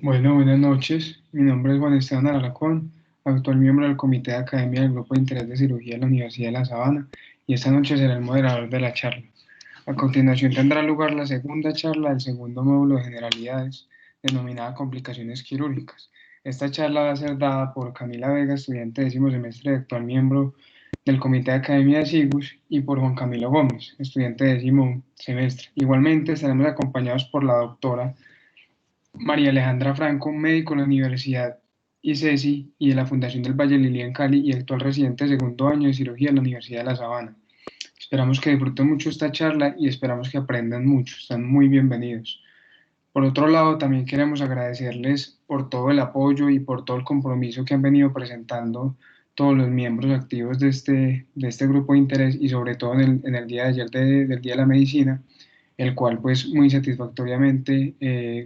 Bueno, buenas noches. Mi nombre es Juan Esteban Alarcón, actual miembro del Comité de Academia del Grupo de Interés de Cirugía de la Universidad de La Sabana, y esta noche seré el moderador de la charla. A continuación tendrá lugar la segunda charla del segundo módulo de generalidades, denominada complicaciones quirúrgicas. Esta charla va a ser dada por Camila Vega, estudiante de décimo semestre y actual miembro del Comité de Academia de SIGUS, y por Juan Camilo Gómez, estudiante de décimo semestre. Igualmente estaremos acompañados por la doctora María Alejandra Franco, médico de la Universidad ICESI y de la Fundación del Valle Lilian Cali y actual residente de segundo año de cirugía en la Universidad de La Sabana. Esperamos que disfruten mucho esta charla y esperamos que aprendan mucho. Están muy bienvenidos. Por otro lado, también queremos agradecerles por todo el apoyo y por todo el compromiso que han venido presentando todos los miembros activos de este grupo de interés y sobre todo en el día de ayer del Día de la Medicina, el cual pues muy satisfactoriamente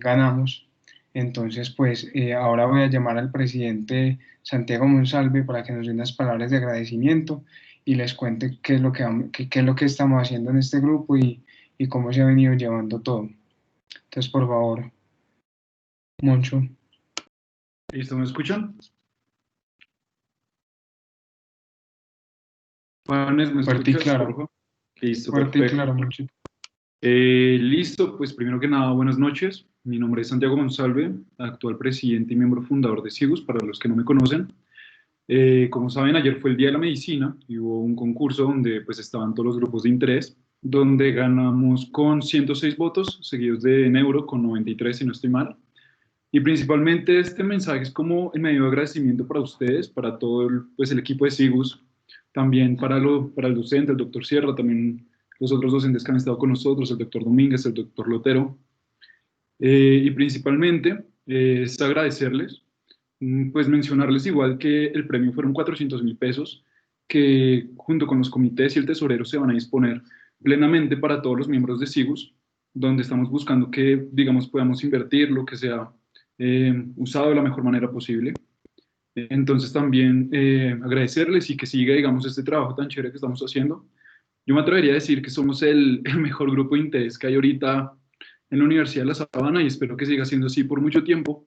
ganamos. Entonces pues ahora voy a llamar al presidente Santiago Monsalve para que nos dé unas palabras de agradecimiento y les cuente qué es lo qué es lo que estamos haciendo en este grupo y cómo se ha venido llevando todo. Entonces, por favor, Moncho. ¿Listo? ¿Me escuchan? Juanes, ¿me Fuerte y escuchas, por claro. favor? Listo, Fuerte y perfecto. claro, Moncho. Listo, pues primero que nada, buenas noches. Mi nombre es Santiago Monsalve, actual presidente y miembro fundador de SIGUS, para los que no me conocen. Como saben, ayer fue el Día de la Medicina y hubo un concurso donde pues estaban todos los grupos de interés, donde ganamos con 106 votos, seguidos de Neuro con 93, si no estoy mal. Y principalmente este mensaje es como el medio de agradecimiento para ustedes, para todo pues el equipo de SIGUS, también para el docente, el doctor Sierra, también los otros docentes que han estado con nosotros, el doctor Domínguez, el doctor Lotero. Y principalmente es agradecerles, pues mencionarles igual que el premio fueron 400.000 pesos, que junto con los comités y el tesorero se van a disponer plenamente para todos los miembros de SIGUS, donde estamos buscando que, digamos, podamos invertir lo que sea usado de la mejor manera posible. Entonces también agradecerles y que siga, digamos, este trabajo tan chévere que estamos haciendo. Yo me atrevería a decir que somos el mejor grupo de interés que hay ahorita en la Universidad de La Sabana y espero que siga siendo así por mucho tiempo,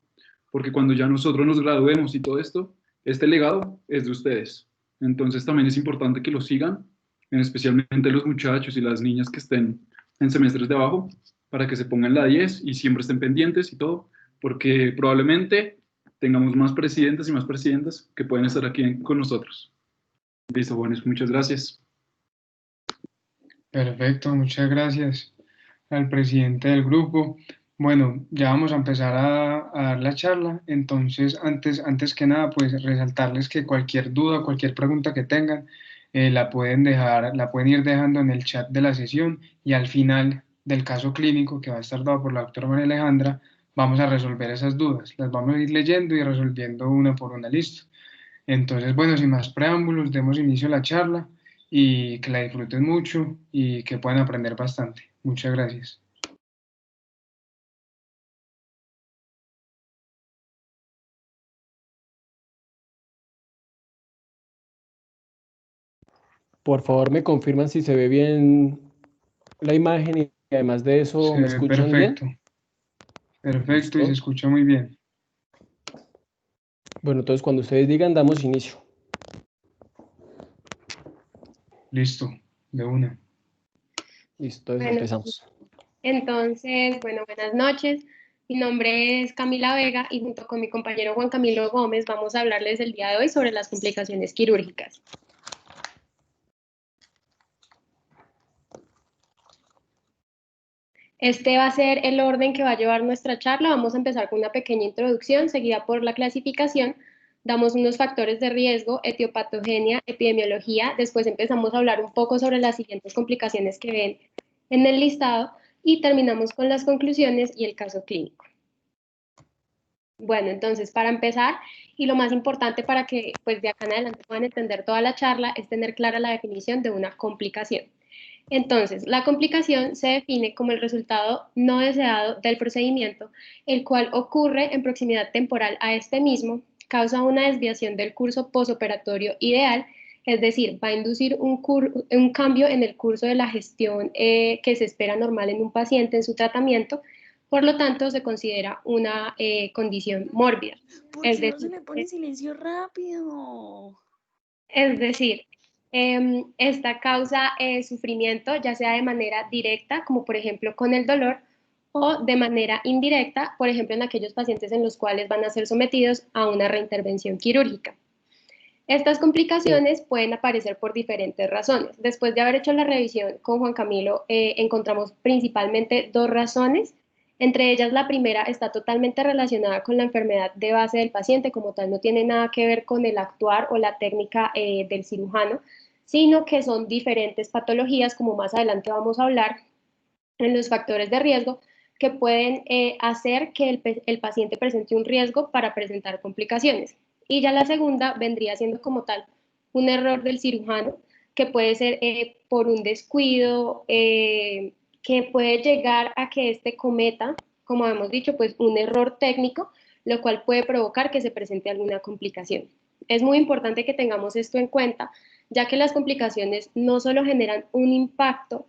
porque cuando ya nosotros nos graduemos y todo esto, este legado es de ustedes. Entonces también es importante que lo sigan, especialmente los muchachos y las niñas que estén en semestres de abajo, para que se pongan la 10 y siempre estén pendientes y todo, porque probablemente tengamos más presidentes y más presidentas que pueden estar aquí con nosotros. Listo, jóvenes, muchas gracias. Perfecto, muchas gracias al presidente del grupo. Bueno, ya vamos a empezar a dar la charla. Entonces, antes que nada, pues resaltarles que cualquier duda, cualquier pregunta que tengan, la pueden ir dejando en el chat de la sesión y al final del caso clínico que va a estar dado por la doctora María Alejandra, vamos a resolver esas dudas. Las vamos a ir leyendo y resolviendo una por una, listo. Entonces, bueno, sin más preámbulos, demos inicio a la charla y que la disfruten mucho y que puedan aprender bastante. Muchas gracias. Por favor, me confirman si se ve bien la imagen y además de eso, Se ¿me ve escuchan bien? perfecto, perfecto y se Listo. escucha muy bien. Bueno, entonces cuando ustedes digan, damos inicio. Listo, de una. Listo, entonces Bueno, empezamos. bueno, buenas noches. Mi nombre es Camila Vega y junto con mi compañero Juan Camilo Gómez vamos a hablarles el día de hoy sobre las complicaciones quirúrgicas. Este va a ser el orden que va a llevar nuestra charla. Vamos a empezar con una pequeña introducción, seguida por la clasificación. Damos unos factores de riesgo, etiopatogenia, epidemiología. Después empezamos a hablar un poco sobre las siguientes complicaciones que ven en el listado y terminamos con las conclusiones y el caso clínico. Bueno, entonces para empezar, y lo más importante para que pues de acá en adelante puedan entender toda la charla, es tener clara la definición de una complicación. Entonces, la complicación se define como el resultado no deseado del procedimiento, el cual ocurre en proximidad temporal a este mismo, causa una desviación del curso posoperatorio ideal, es decir, va a inducir un cambio en el curso de la gestión que se espera normal en un paciente en su tratamiento, Por lo tanto, se considera una condición mórbida. ¿Por qué no se me pone silencio rápido? Es decir, esta causa sufrimiento, ya sea de manera directa, como por ejemplo con el dolor, o de manera indirecta, por ejemplo en aquellos pacientes en los cuales van a ser sometidos a una reintervención quirúrgica. Estas complicaciones pueden aparecer por diferentes razones. Después de haber hecho la revisión con Juan Camilo, encontramos principalmente dos razones. Entre ellas, la primera está totalmente relacionada con la enfermedad de base del paciente, como tal no tiene nada que ver con el actuar o la técnica del cirujano, sino que son diferentes patologías, como más adelante vamos a hablar, en los factores de riesgo que pueden hacer que el paciente presente un riesgo para presentar complicaciones. Y ya la segunda vendría siendo como tal un error del cirujano, que puede ser por un descuido, que puede llegar a que éste cometa, como hemos dicho, pues un error técnico, lo cual puede provocar que se presente alguna complicación. Es muy importante que tengamos esto en cuenta, ya que las complicaciones no solo generan un impacto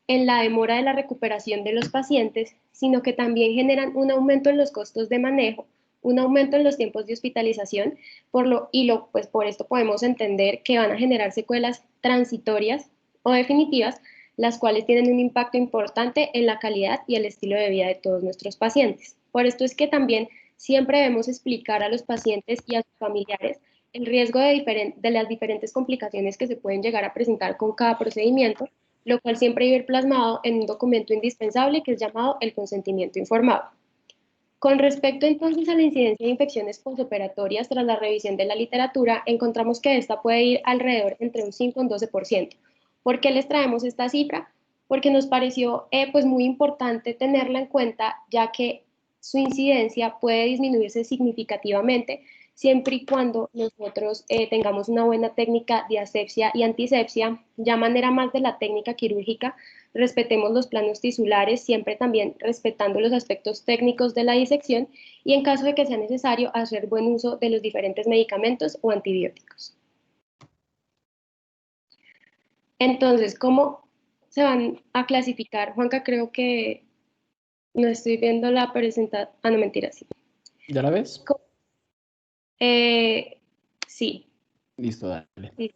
en la demora de la recuperación de los pacientes, sino que también generan un aumento en los costos de manejo, un aumento en los tiempos de hospitalización, pues por esto podemos entender que van a generar secuelas transitorias o definitivas, las cuales tienen un impacto importante en la calidad y el estilo de vida de todos nuestros pacientes. Por esto es que también siempre debemos explicar a los pacientes y a sus familiares el riesgo de las diferentes complicaciones que se pueden llegar a presentar con cada procedimiento, lo cual siempre debe ir plasmado en un documento indispensable que es llamado el consentimiento informado. Con respecto entonces a la incidencia de infecciones postoperatorias, tras la revisión de la literatura, encontramos que esta puede ir alrededor entre un 5 y un 12%. ¿Por qué les traemos esta cifra? Porque nos pareció pues muy importante tenerla en cuenta, ya que su incidencia puede disminuirse significativamente siempre y cuando nosotros tengamos una buena técnica de asepsia y antisepsia. Ya manera más de la técnica quirúrgica, respetemos los planos tisulares, siempre también respetando los aspectos técnicos de la disección y en caso de que sea necesario hacer buen uso de los diferentes medicamentos o antibióticos. Entonces, ¿cómo se van a clasificar? Juanca, creo que no estoy viendo la presentación. Ah, no, mentira, sí. ¿Ya la ves? Sí. Listo, dale. Sí.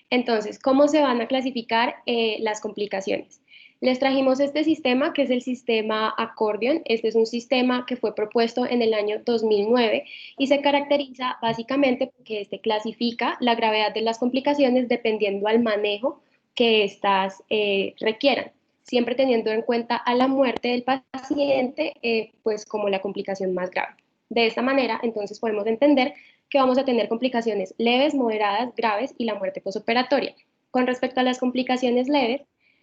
Entonces, ¿cómo se van a clasificar las complicaciones? Les trajimos este sistema, que es el sistema Accordion. Este es un sistema que fue propuesto en el año 2009 y se caracteriza básicamente porque este clasifica la gravedad de las complicaciones dependiendo al manejo que éstas requieran, siempre teniendo en cuenta a la muerte del paciente pues como la complicación más grave. De esta manera, entonces, podemos entender que vamos a tener complicaciones leves, moderadas, graves y la muerte postoperatoria. Con respecto a las complicaciones leves,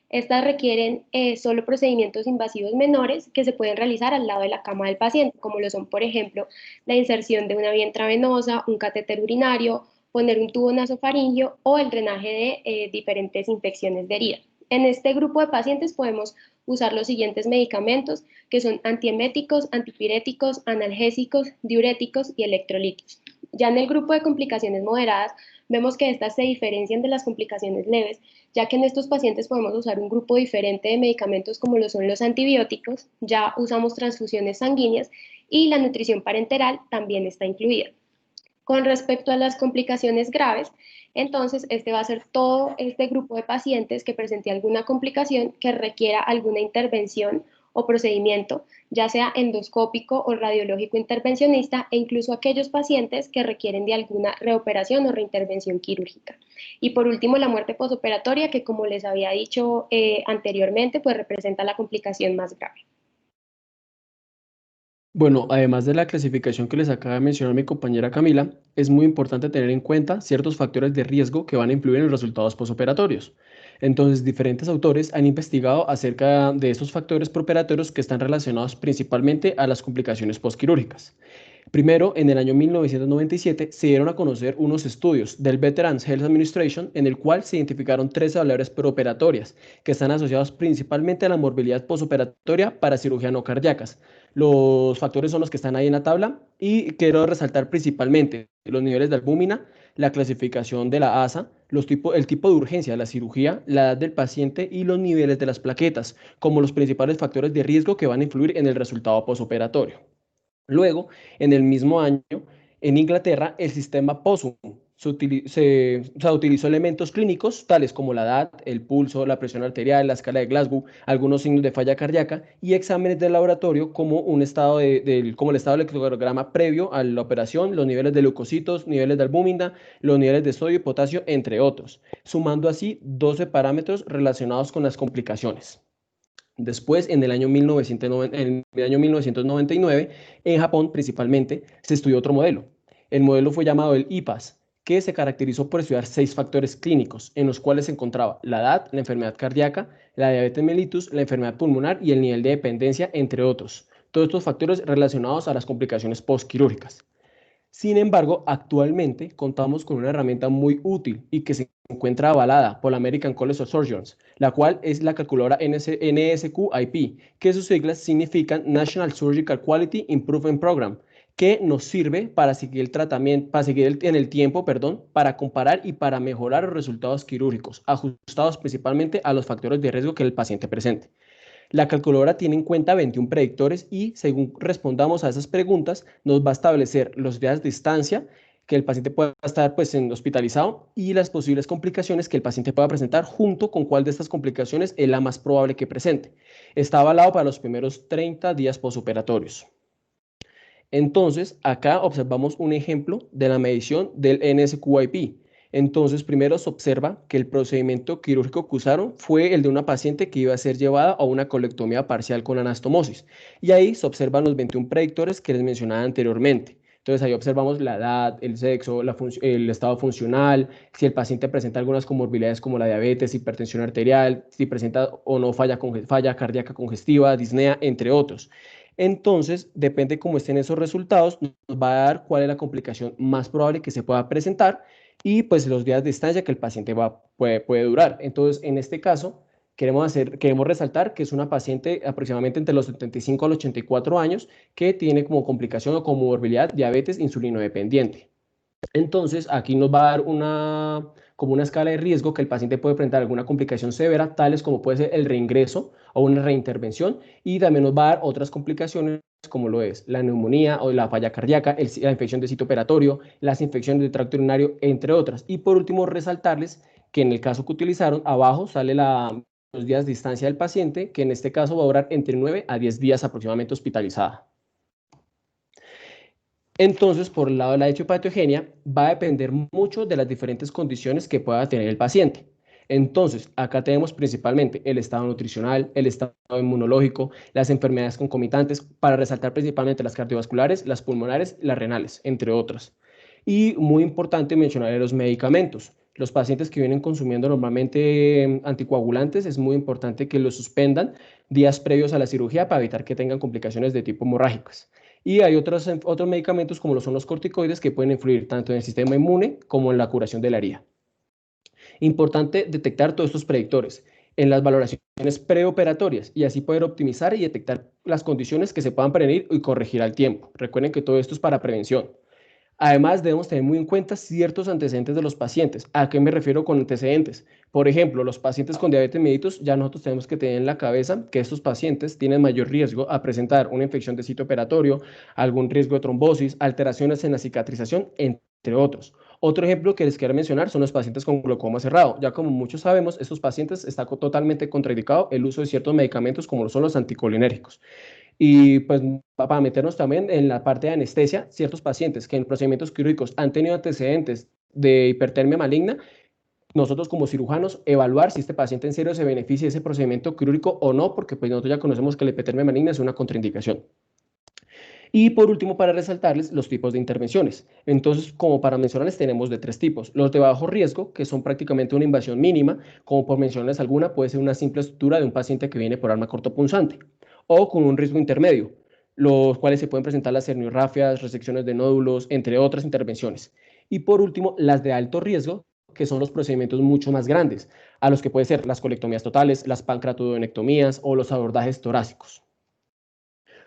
estas requieren solo procedimientos invasivos menores que se pueden realizar al lado de la cama del paciente, como lo son, por ejemplo, la inserción de una vía intravenosa, un catéter urinario, poner un tubo nasofaringeo o el drenaje de diferentes infecciones de herida. En este grupo de pacientes podemos usar los siguientes medicamentos, que son antieméticos, antipiréticos, analgésicos, diuréticos y electrolitos. Ya en el grupo de complicaciones moderadas, vemos que estas se diferencian de las complicaciones leves, ya que en estos pacientes podemos usar un grupo diferente de medicamentos como lo son los antibióticos, ya usamos transfusiones sanguíneas y la nutrición parenteral también está incluida. Con respecto a las complicaciones graves, entonces este va a ser todo este grupo de pacientes que presente alguna complicación que requiera alguna intervención o procedimiento, ya sea endoscópico o radiológico intervencionista, e incluso aquellos pacientes que requieren de alguna reoperación o reintervención quirúrgica. Y por último, la muerte postoperatoria, que como les había dicho anteriormente, pues representa la complicación más grave. Bueno, además de la clasificación que les acaba de mencionar mi compañera Camila, es muy importante tener en cuenta ciertos factores de riesgo que van a influir en los resultados postoperatorios. Entonces, diferentes autores han investigado acerca de estos factores preoperatorios que están relacionados principalmente a las complicaciones postquirúrgicas. Primero, en el año 1997 se dieron a conocer unos estudios del Veterans Health Administration en el cual se identificaron 13 valores preoperatorias que están asociados principalmente a la morbilidad posoperatoria para cirugía no cardíacas. Los factores son los que están ahí en la tabla y quiero resaltar principalmente los niveles de albúmina, la clasificación de la ASA, el tipo de urgencia de la cirugía, la edad del paciente y los niveles de las plaquetas como los principales factores de riesgo que van a influir en el resultado posoperatorio. Luego, en el mismo año, en Inglaterra, el sistema POSUM utilizó elementos clínicos tales como la edad, el pulso, la presión arterial, la escala de Glasgow, algunos signos de falla cardíaca y exámenes de laboratorio como el estado del electrocardiograma previo a la operación, los niveles de leucocitos, niveles de albúmina, los niveles de sodio y potasio, entre otros, sumando así 12 parámetros relacionados con las complicaciones. Después, en el año 1999, en Japón principalmente, se estudió otro modelo. El modelo fue llamado el IPAS, que se caracterizó por estudiar 6 factores clínicos, en los cuales se encontraba la edad, la enfermedad cardíaca, la diabetes mellitus, la enfermedad pulmonar y el nivel de dependencia, entre otros. Todos estos factores relacionados a las complicaciones postquirúrgicas. Sin embargo, actualmente contamos con una herramienta muy útil y que se encuentra avalada por la American College of Surgeons, la cual es la calculadora NSQ-IP, que sus siglas significan National Surgical Quality Improvement Program, que nos sirve para seguir el tratamiento, en el tiempo, para comparar y para mejorar los resultados quirúrgicos, ajustados principalmente a los factores de riesgo que el paciente presente. La calculadora tiene en cuenta 21 predictores y según respondamos a esas preguntas, nos va a establecer los días de estancia que el paciente pueda estar hospitalizado y las posibles complicaciones que el paciente pueda presentar junto con cuál de estas complicaciones es la más probable que presente. Está avalado para los primeros 30 días posoperatorios. Entonces, acá observamos un ejemplo de la medición del NSQIP. Entonces, primero se observa que el procedimiento quirúrgico que usaron fue el de una paciente que iba a ser llevada a una colectomía parcial con anastomosis. Y ahí se observan los 21 predictores que les mencionaba anteriormente. Entonces, ahí observamos la edad, el sexo, el estado funcional, si el paciente presenta algunas comorbilidades como la diabetes, hipertensión arterial, si presenta o no falla cardíaca congestiva, disnea, entre otros. Entonces, depende cómo estén esos resultados, nos va a dar cuál es la complicación más probable que se pueda presentar y pues los días de estancia que el paciente puede durar. Entonces, en este caso, queremos resaltar que es una paciente aproximadamente entre los 75 a los 84 años que tiene como complicación o comorbilidad diabetes insulinodependiente. Entonces, aquí nos va a dar como una escala de riesgo que el paciente puede presentar alguna complicación severa, tales como puede ser el reingreso o una reintervención, y también nos va a dar otras complicaciones como lo es la neumonía o la falla cardíaca, la infección de sitio operatorio, las infecciones de tracto urinario, entre otras. Y por último, resaltarles que en el caso que utilizaron, abajo sale los días de distancia del paciente, que en este caso va a durar entre 9 a 10 días aproximadamente hospitalizada. Entonces, por el lado de la etiopatogenia, va a depender mucho de las diferentes condiciones que pueda tener el paciente. Entonces, acá tenemos principalmente el estado nutricional, el estado inmunológico, las enfermedades concomitantes, para resaltar principalmente las cardiovasculares, las pulmonares, las renales, entre otras. Y muy importante mencionar los medicamentos. Los pacientes que vienen consumiendo normalmente anticoagulantes, es muy importante que los suspendan días previos a la cirugía para evitar que tengan complicaciones de tipo hemorrágicas. Y hay otros medicamentos como lo son los corticoides que pueden influir tanto en el sistema inmune como en la curación de la herida. Importante detectar todos estos predictores en las valoraciones preoperatorias y así poder optimizar y detectar las condiciones que se puedan prevenir y corregir al tiempo. Recuerden que todo esto es para prevención. Además, debemos tener muy en cuenta ciertos antecedentes de los pacientes. ¿A qué me refiero con antecedentes? Por ejemplo, los pacientes con diabetes mellitus, ya nosotros tenemos que tener en la cabeza que estos pacientes tienen mayor riesgo a presentar una infección de sitio operatorio, algún riesgo de trombosis, alteraciones en la cicatrización, entre otros. Otro ejemplo que les quiero mencionar son los pacientes con glaucoma cerrado. Ya como muchos sabemos, estos pacientes está totalmente contraindicado el uso de ciertos medicamentos como son los anticolinérgicos. Y pues para meternos también en la parte de anestesia, ciertos pacientes que en procedimientos quirúrgicos han tenido antecedentes de hipertermia maligna, nosotros como cirujanos evaluar si este paciente en serio se beneficia de ese procedimiento quirúrgico o no, porque pues nosotros ya conocemos que la hipertermia maligna es una contraindicación. Y por último, para resaltarles los tipos de intervenciones. Entonces, como para mencionarles, tenemos de 3 tipos. Los de bajo riesgo, que son prácticamente una invasión mínima, como por mencionarles alguna, puede ser una simple estructura de un paciente que viene por arma cortopunzante, o con un riesgo intermedio, los cuales se pueden presentar las herniorrafias, resecciones de nódulos, entre otras intervenciones. Y por último, las de alto riesgo, que son los procedimientos mucho más grandes, a los que pueden ser las colectomías totales, las pancreatodenectomías o los abordajes torácicos.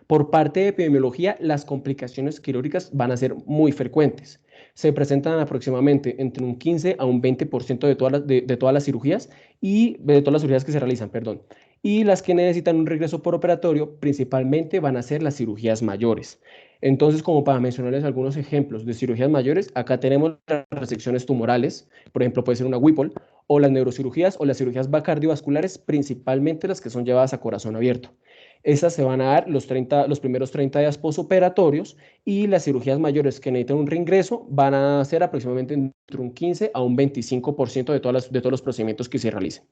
Por parte de epidemiología, las complicaciones quirúrgicas van a ser muy frecuentes. Se presentan aproximadamente entre un 15 a un 20% de todas las cirugías y de todas las cirugías que se realizan, perdón. Y las que necesitan un regreso por operatorio principalmente van a ser las cirugías mayores. Entonces, como para mencionarles algunos ejemplos de cirugías mayores, acá tenemos las resecciones tumorales, por ejemplo, puede ser una Whipple, o las neurocirugías o las cirugías cardiovasculares, principalmente las que son llevadas a corazón abierto. Esas se van a dar los primeros 30 días posoperatorios y las cirugías mayores que necesitan un reingreso van a ser aproximadamente entre un 15 a un 25% de todos los procedimientos que se realicen.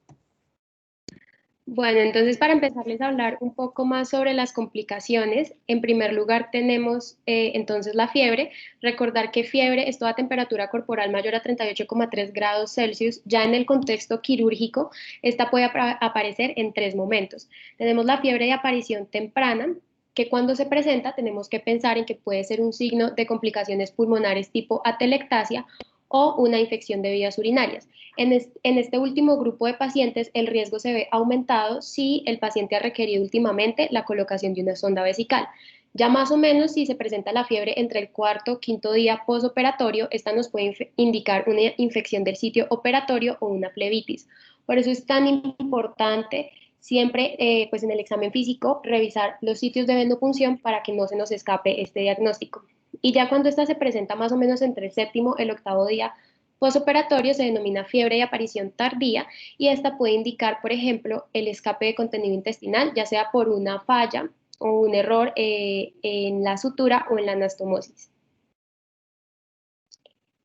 Bueno, entonces para empezarles a hablar un poco más sobre las complicaciones, en primer lugar tenemos entonces la fiebre. Recordar que fiebre es toda temperatura corporal mayor a 38,3 grados Celsius. Ya en el contexto quirúrgico, esta puede aparecer en 3 momentos. Tenemos la fiebre de aparición temprana, que cuando se presenta tenemos que pensar en que puede ser un signo de complicaciones pulmonares tipo atelectasia o una infección de vías urinarias. En este último grupo de pacientes, el riesgo se ve aumentado si el paciente ha requerido últimamente la colocación de una sonda vesical. Ya más o menos si se presenta la fiebre entre el cuarto o quinto día postoperatorio, esta nos puede indicar una infección del sitio operatorio o una flebitis. Por eso es tan importante siempre, pues en el examen físico, revisar los sitios de venopunción para que no se nos escape este diagnóstico. Y ya cuando esta se presenta más o menos entre el séptimo y el octavo día postoperatorio se denomina fiebre de aparición tardía y esta puede indicar, por ejemplo, el escape de contenido intestinal, ya sea por una falla o un error en la sutura o en la anastomosis.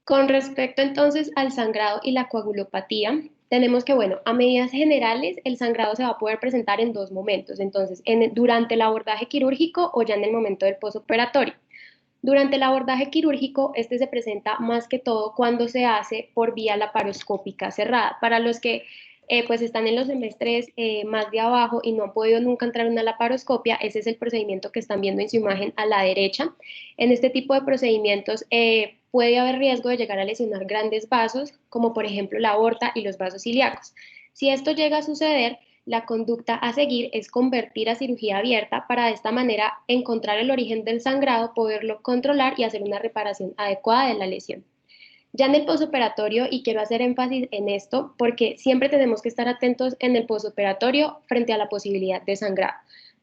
Con respecto entonces al sangrado y la coagulopatía, tenemos que, bueno, a medidas generales, el sangrado se va a poder presentar en 2 momentos, entonces, durante el abordaje quirúrgico o ya en el momento del postoperatorio. Durante el abordaje quirúrgico, este se presenta más que todo cuando se hace por vía laparoscópica cerrada. Para los que pues están en los semestres más de abajo y no han podido nunca entrar en una laparoscopia, ese es el procedimiento que están viendo en su imagen a la derecha. En este tipo de procedimientos puede haber riesgo de llegar a lesionar grandes vasos, como por ejemplo la aorta y los vasos ilíacos. Si esto llega a suceder, la conducta a seguir es convertir a cirugía abierta para de esta manera encontrar el origen del sangrado, poderlo controlar y hacer una reparación adecuada de la lesión. Ya en el posoperatorio, y quiero hacer énfasis en esto, porque siempre tenemos que estar atentos en el posoperatorio frente a la posibilidad de sangrado,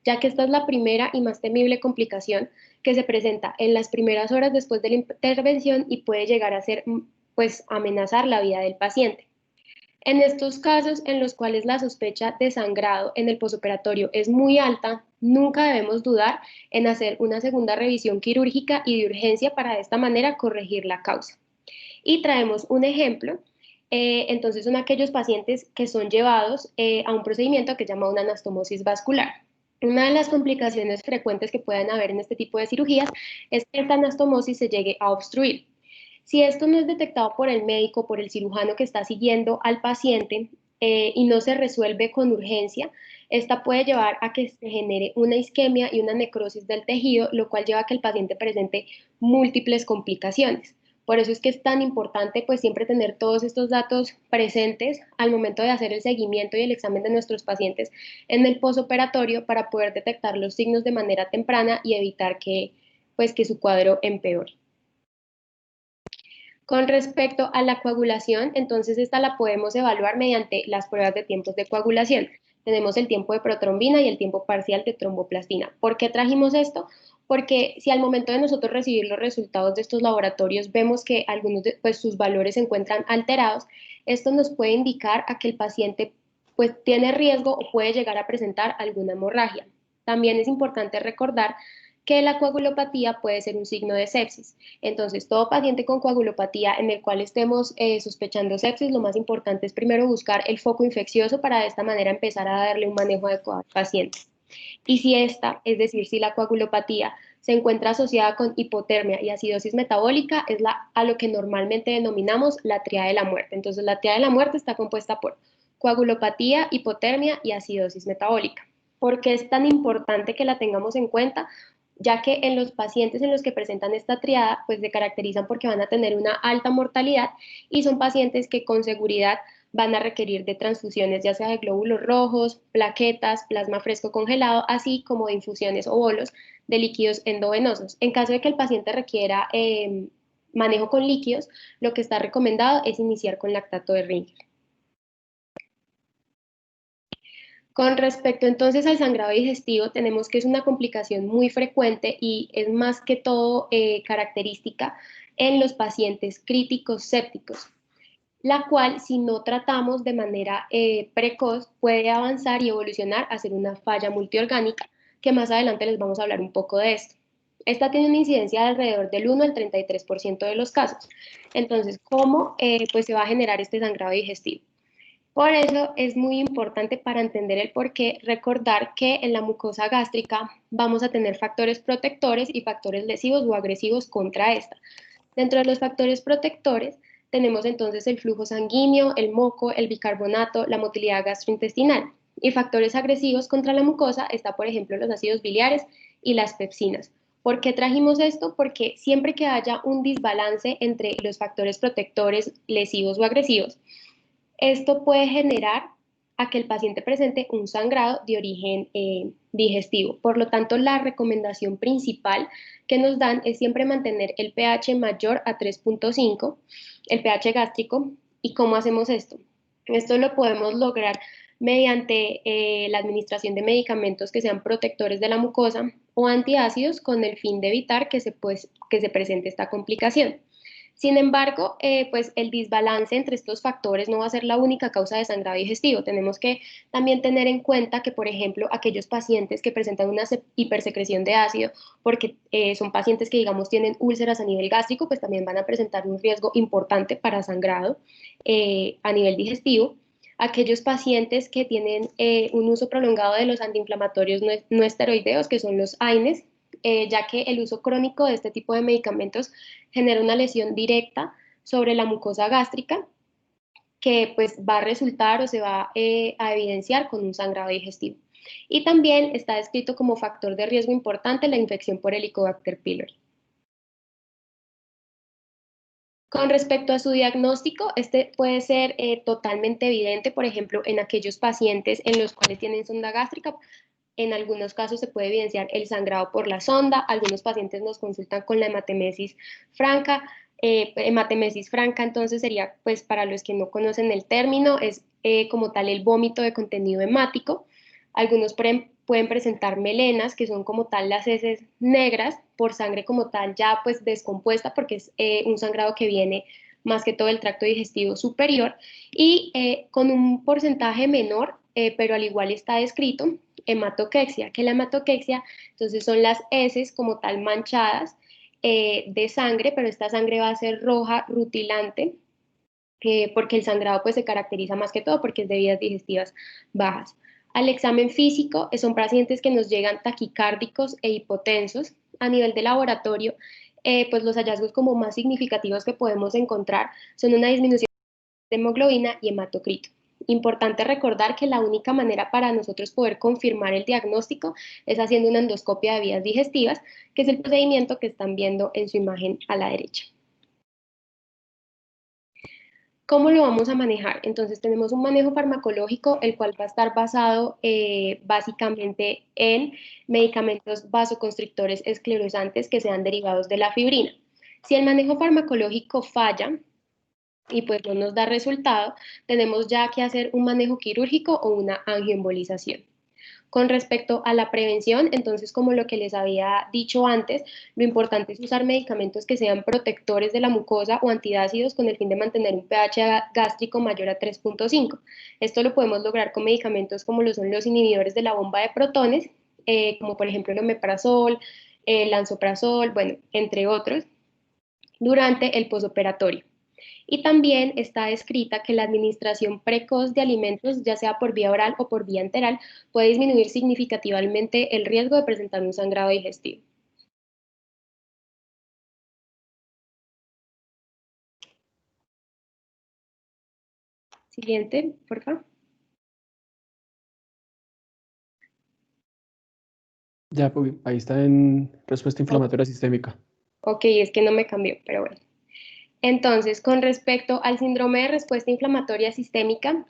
ya que esta es la primera y más temible complicación que se presenta en las primeras horas después de la intervención y puede llegar a ser, pues, amenazar la vida del paciente. En estos casos en los cuales la sospecha de sangrado en el posoperatorio es muy alta, nunca debemos dudar en hacer una segunda revisión quirúrgica y de urgencia para de esta manera corregir la causa. Y traemos un ejemplo, entonces son aquellos pacientes que son llevados a un procedimiento que se llama una anastomosis vascular. Una de las complicaciones frecuentes que pueden haber en este tipo de cirugías es que esta anastomosis se llegue a obstruir. Si esto no es detectado por el médico, por el cirujano que está siguiendo al paciente y no se resuelve con urgencia, esta puede llevar a que se genere una isquemia y una necrosis del tejido, lo cual lleva a que el paciente presente múltiples complicaciones. Por eso es que es tan importante pues siempre tener todos estos datos presentes al momento de hacer el seguimiento y el examen de nuestros pacientes en el posoperatorio para poder detectar los signos de manera temprana y evitar que su cuadro empeore. Con respecto a la coagulación, entonces esta la podemos evaluar mediante las pruebas de tiempos de coagulación. Tenemos el tiempo de protrombina y el tiempo parcial de tromboplastina. ¿Por qué trajimos esto? Porque si al momento de nosotros recibir los resultados de estos laboratorios vemos que algunos de sus valores se encuentran alterados, esto nos puede indicar a que el paciente pues tiene riesgo o puede llegar a presentar alguna hemorragia. También es importante recordar que la coagulopatía puede ser un signo de sepsis. Entonces, todo paciente con coagulopatía en el cual estemos sospechando sepsis, lo más importante es primero buscar el foco infeccioso para de esta manera empezar a darle un manejo adecuado al paciente. Y si esta, es decir, si la coagulopatía se encuentra asociada con hipotermia y acidosis metabólica, es a lo que normalmente denominamos la tríada de la muerte. Entonces, la tríada de la muerte está compuesta por coagulopatía, hipotermia y acidosis metabólica. ¿Por qué es tan importante que la tengamos en cuenta? ya que en los pacientes en los que presentan esta triada, pues se caracterizan porque van a tener una alta mortalidad y son pacientes que con seguridad van a requerir de transfusiones, ya sea de glóbulos rojos, plaquetas, plasma fresco congelado, así como de infusiones o bolos de líquidos endovenosos. En caso de que el paciente requiera manejo con líquidos, lo que está recomendado es iniciar con lactato de Ringer. Con respecto entonces al sangrado digestivo, tenemos que es una complicación muy frecuente y es más que todo característica en los pacientes críticos sépticos, la cual si no tratamos de manera precoz puede avanzar y evolucionar a ser una falla multiorgánica, que más adelante les vamos a hablar un poco de esto. Esta tiene una incidencia de alrededor del 1 al 33% de los casos. Entonces, ¿cómo pues se va a generar este sangrado digestivo? Por eso es muy importante para entender el porqué recordar que en la mucosa gástrica vamos a tener factores protectores y factores lesivos o agresivos contra esta. Dentro de los factores protectores tenemos entonces el flujo sanguíneo, el moco, el bicarbonato, la motilidad gastrointestinal. Y factores agresivos contra la mucosa está, por ejemplo, los ácidos biliares y las pepsinas. ¿Por qué trajimos esto? Porque siempre que haya un desbalance entre los factores protectores lesivos o agresivos, esto puede generar a que el paciente presente un sangrado de origen digestivo. Por lo tanto, la recomendación principal que nos dan es siempre mantener el pH mayor a 3.5, el pH gástrico. ¿Y cómo hacemos esto? Esto lo podemos lograr mediante la administración de medicamentos que sean protectores de la mucosa o antiácidos con el fin de evitar que se presente esta complicación. Sin embargo, pues el desbalance entre estos factores no va a ser la única causa de sangrado digestivo. Tenemos que también tener en cuenta que, por ejemplo, aquellos pacientes que presentan una hipersecreción de ácido, porque son pacientes que, digamos, tienen úlceras a nivel gástrico, pues también van a presentar un riesgo importante para sangrado a nivel digestivo. Aquellos pacientes que tienen un uso prolongado de los antiinflamatorios no esteroideos, que son los AINES, ya que el uso crónico de este tipo de medicamentos genera una lesión directa sobre la mucosa gástrica que pues va a resultar o se va a evidenciar con un sangrado digestivo. Y también está descrito como factor de riesgo importante la infección por Helicobacter pylori. Con respecto a su diagnóstico, este puede ser totalmente evidente, por ejemplo, en aquellos pacientes en los cuales tienen sonda gástrica. En algunos casos se puede evidenciar el sangrado por la sonda. Algunos pacientes nos consultan con la hematemesis franca. Hematemesis franca, entonces sería, pues para los que no conocen el término, es como tal el vómito de contenido hemático. Algunos pueden presentar melenas, que son como tal las heces negras, por sangre como tal ya pues descompuesta, porque es un sangrado que viene más que todo el tracto digestivo superior, y con un porcentaje menor, pero al igual está descrito, hematoquexia, que la hematoquexia entonces son las heces como tal manchadas de sangre, pero esta sangre va a ser roja, rutilante, porque el sangrado pues se caracteriza más que todo porque es de vías digestivas bajas. Al examen físico, son pacientes que nos llegan taquicárdicos e hipotensos. A nivel de laboratorio, pues los hallazgos como más significativos que podemos encontrar son una disminución de hemoglobina y hematocrito. Importante recordar que la única manera para nosotros poder confirmar el diagnóstico es haciendo una endoscopia de vías digestivas, que es el procedimiento que están viendo en su imagen a la derecha. ¿Cómo lo vamos a manejar? Entonces tenemos un manejo farmacológico, el cual va a estar basado básicamente en medicamentos vasoconstrictores esclerosantes que sean derivados de la fibrina. Si el manejo farmacológico falla y pues no nos da resultado, tenemos ya que hacer un manejo quirúrgico o una angioembolización. Con respecto a la prevención, entonces, como lo que les había dicho antes, lo importante es usar medicamentos que sean protectores de la mucosa o antiácidos con el fin de mantener un pH gástrico mayor a 3.5. Esto lo podemos lograr con medicamentos como lo son los inhibidores de la bomba de protones, como por ejemplo el omeprazol, el lansoprazol, bueno, entre otros, durante el posoperatorio. Y también está escrita que la administración precoz de alimentos, ya sea por vía oral o por vía enteral, puede disminuir significativamente el riesgo de presentar un sangrado digestivo. Siguiente, por favor. Ya, pues, ahí está en respuesta inflamatoria sistémica. Ok, es que no me cambió, pero bueno. Entonces, con respecto al síndrome de respuesta inflamatoria sistémica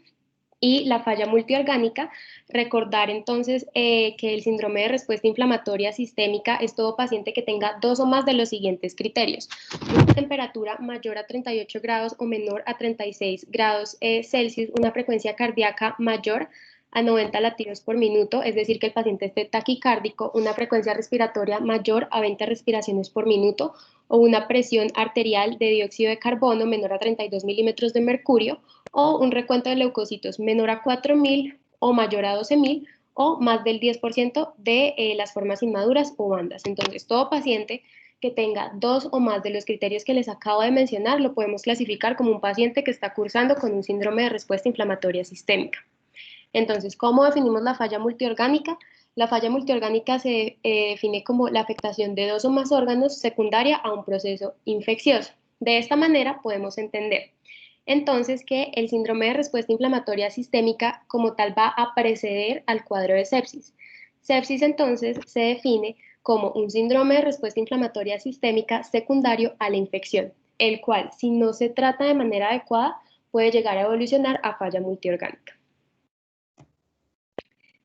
y la falla multiorgánica, recordar entonces que el síndrome de respuesta inflamatoria sistémica es todo paciente que tenga dos o más de los siguientes criterios: una temperatura mayor a 38 grados o menor a 36 grados Celsius, una frecuencia cardíaca mayor a 90 latidos por minuto, es decir, que el paciente esté taquicárdico, una frecuencia respiratoria mayor a 20 respiraciones por minuto, o una presión arterial de dióxido de carbono menor a 32 milímetros de mercurio, o un recuento de leucocitos menor a 4.000 o mayor a 12.000, o más del 10% de las formas inmaduras o bandas. Entonces, todo paciente que tenga dos o más de los criterios que les acabo de mencionar lo podemos clasificar como un paciente que está cursando con un síndrome de respuesta inflamatoria sistémica. Entonces, ¿cómo definimos la falla multiorgánica? La falla multiorgánica se define como la afectación de dos o más órganos secundaria a un proceso infeccioso. De esta manera podemos entender entonces que el síndrome de respuesta inflamatoria sistémica como tal va a preceder al cuadro de sepsis. Sepsis entonces se define como un síndrome de respuesta inflamatoria sistémica secundario a la infección, el cual, si no se trata de manera adecuada, puede llegar a evolucionar a falla multiorgánica.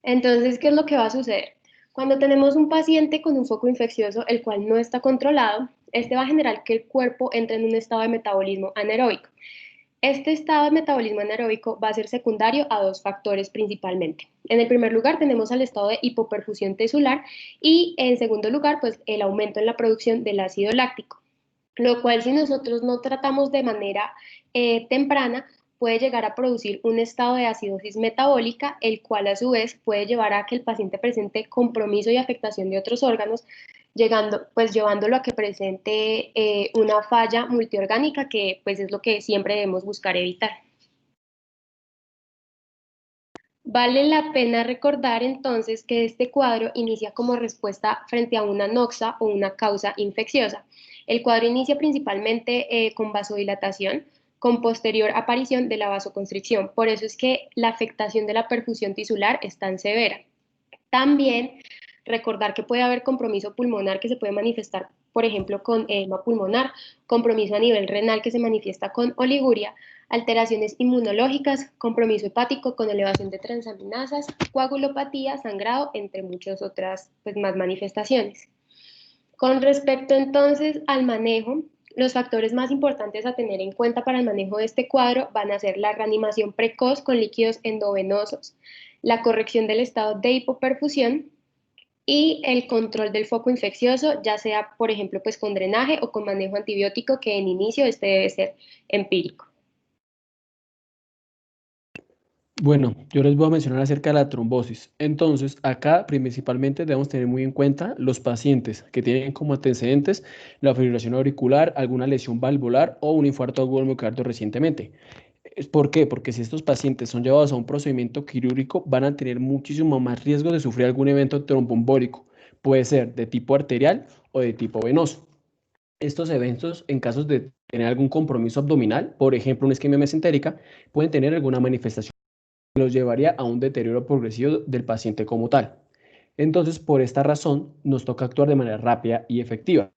Entonces, ¿qué es lo que va a suceder? Cuando tenemos un paciente con un foco infeccioso, el cual no está controlado, este va a generar que el cuerpo entre en un estado de metabolismo anaeróbico. Este estado de metabolismo anaeróbico va a ser secundario a dos factores principalmente. En el primer lugar tenemos al estado de hipoperfusión tisular y en segundo lugar, pues el aumento en la producción del ácido láctico, lo cual si nosotros no tratamos de manera temprana, puede llegar a producir un estado de acidosis metabólica, el cual a su vez puede llevar a que el paciente presente compromiso y afectación de otros órganos, llevándolo a que presente una falla multiorgánica, que pues es lo que siempre debemos buscar evitar. Vale la pena recordar entonces que este cuadro inicia como respuesta frente a una noxa o una causa infecciosa. El cuadro inicia principalmente con vasodilatación, con posterior aparición de la vasoconstricción. Por eso es que la afectación de la perfusión tisular es tan severa. También recordar que puede haber compromiso pulmonar que se puede manifestar, por ejemplo, con edema pulmonar, compromiso a nivel renal que se manifiesta con oliguria, alteraciones inmunológicas, compromiso hepático con elevación de transaminasas, coagulopatía, sangrado, entre muchas otras más manifestaciones. Con respecto entonces al manejo, los factores más importantes a tener en cuenta para el manejo de este cuadro van a ser la reanimación precoz con líquidos endovenosos, la corrección del estado de hipoperfusión y el control del foco infeccioso, ya sea, por ejemplo, pues con drenaje o con manejo antibiótico, que en inicio este debe ser empírico. Bueno, yo les voy a mencionar acerca de la trombosis. Entonces, acá principalmente debemos tener muy en cuenta los pacientes que tienen como antecedentes la fibrilación auricular, alguna lesión valvular o un infarto agudo del miocardio recientemente. ¿Por qué? Porque si estos pacientes son llevados a un procedimiento quirúrgico, van a tener muchísimo más riesgo de sufrir algún evento tromboembólico. Puede ser de tipo arterial o de tipo venoso. Estos eventos, en casos de tener algún compromiso abdominal, por ejemplo, una isquemia mesentérica, pueden tener alguna manifestación que los llevaría a un deterioro progresivo del paciente como tal. Entonces, por esta razón, nos toca actuar de manera rápida y efectiva.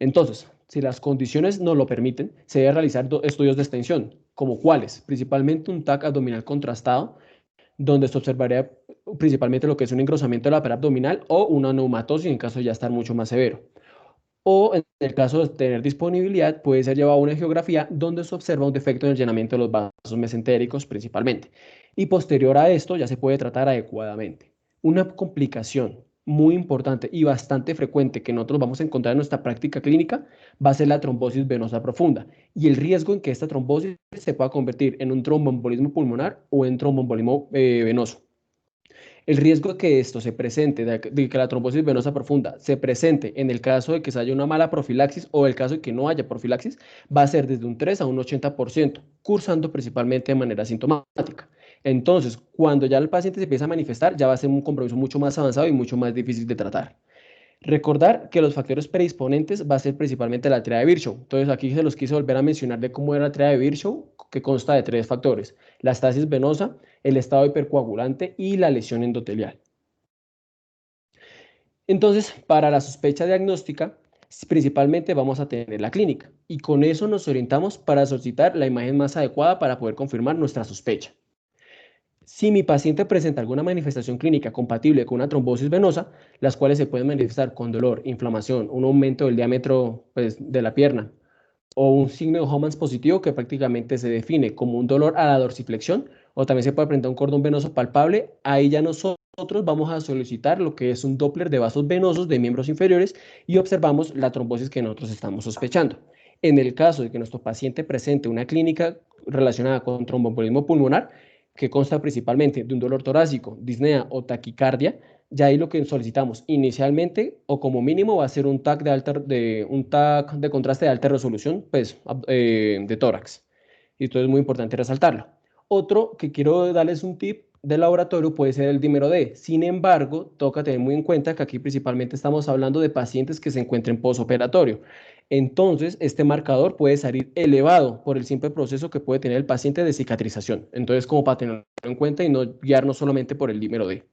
Entonces, si las condiciones no lo permiten, se debe realizar estudios de extensión, como cuáles, principalmente un TAC abdominal contrastado, donde se observaría principalmente lo que es un engrosamiento de la pared abdominal o una neumatosis en caso de ya estar mucho más severo. O en el caso de tener disponibilidad, puede ser llevado a una angiografía donde se observa un defecto en el llenamiento de los vasos mesentéricos principalmente. Y posterior a esto ya se puede tratar adecuadamente. Una complicación muy importante y bastante frecuente que nosotros vamos a encontrar en nuestra práctica clínica va a ser la trombosis venosa profunda y el riesgo en que esta trombosis se pueda convertir en un tromboembolismo pulmonar o en tromboembolismo venoso. El riesgo de que esto se presente, de que la trombosis venosa profunda se presente en el caso de que se haya una mala profilaxis o el caso de que no haya profilaxis, va a ser desde un 3 a un 80%, cursando principalmente de manera sintomática. Entonces, cuando ya el paciente se empieza a manifestar, ya va a ser un compromiso mucho más avanzado y mucho más difícil de tratar. Recordar que los factores predisponentes va a ser principalmente la triada de Virchow. Entonces aquí se los quise volver a mencionar de cómo era la triada de Virchow, que consta de 3 factores: la estasis venosa, el estado hipercoagulante y la lesión endotelial. Entonces, para la sospecha diagnóstica, principalmente vamos a tener la clínica y con eso nos orientamos para solicitar la imagen más adecuada para poder confirmar nuestra sospecha. Si mi paciente presenta alguna manifestación clínica compatible con una trombosis venosa, las cuales se pueden manifestar con dolor, inflamación, un aumento del diámetro pues, de la pierna o un signo de Homans positivo que prácticamente se define como un dolor a la dorsiflexión o también se puede presentar un cordón venoso palpable, ahí ya nosotros vamos a solicitar lo que es un Doppler de vasos venosos de miembros inferiores y observamos la trombosis que nosotros estamos sospechando. En el caso de que nuestro paciente presente una clínica relacionada con tromboembolismo pulmonar, que consta principalmente de un dolor torácico, disnea o taquicardia, ya ahí lo que solicitamos inicialmente o como mínimo va a ser un TAC de contraste de alta resolución, pues, de tórax. Y esto es muy importante resaltarlo. Otro que quiero darles un tip de laboratorio puede ser el dímero D. Sin embargo, toca tener muy en cuenta que aquí principalmente estamos hablando de pacientes que se encuentren posoperatorio. Entonces, este marcador puede salir elevado por el simple proceso que puede tener el paciente de cicatrización. Entonces, como para tenerlo en cuenta y no guiarnos solamente por el dímero D.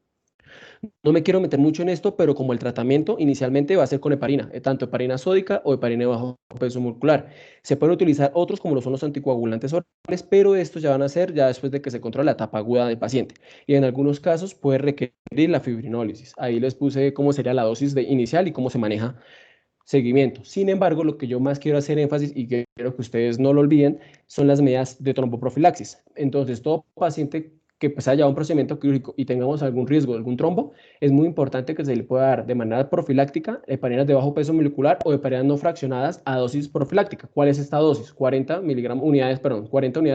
No me quiero meter mucho en esto, pero como el tratamiento inicialmente va a ser con heparina, tanto heparina sódica o heparina de bajo peso molecular. Se pueden utilizar otros como lo son los anticoagulantes orales, pero estos ya van a ser ya después de que se controle la etapa aguda del paciente. Y en algunos casos puede requerir la fibrinólisis. Ahí les puse cómo sería la dosis inicial y cómo se maneja seguimiento. Sin embargo, lo que yo más quiero hacer énfasis y que quiero que ustedes no lo olviden son las medidas de tromboprofilaxis. Entonces, todo paciente que pues, haya un procedimiento quirúrgico y tengamos algún riesgo de algún trombo, es muy importante que se le pueda dar de manera profiláctica heparinas de bajo peso molecular o heparinas no fraccionadas a dosis profiláctica. ¿Cuál es esta dosis? 40 unidades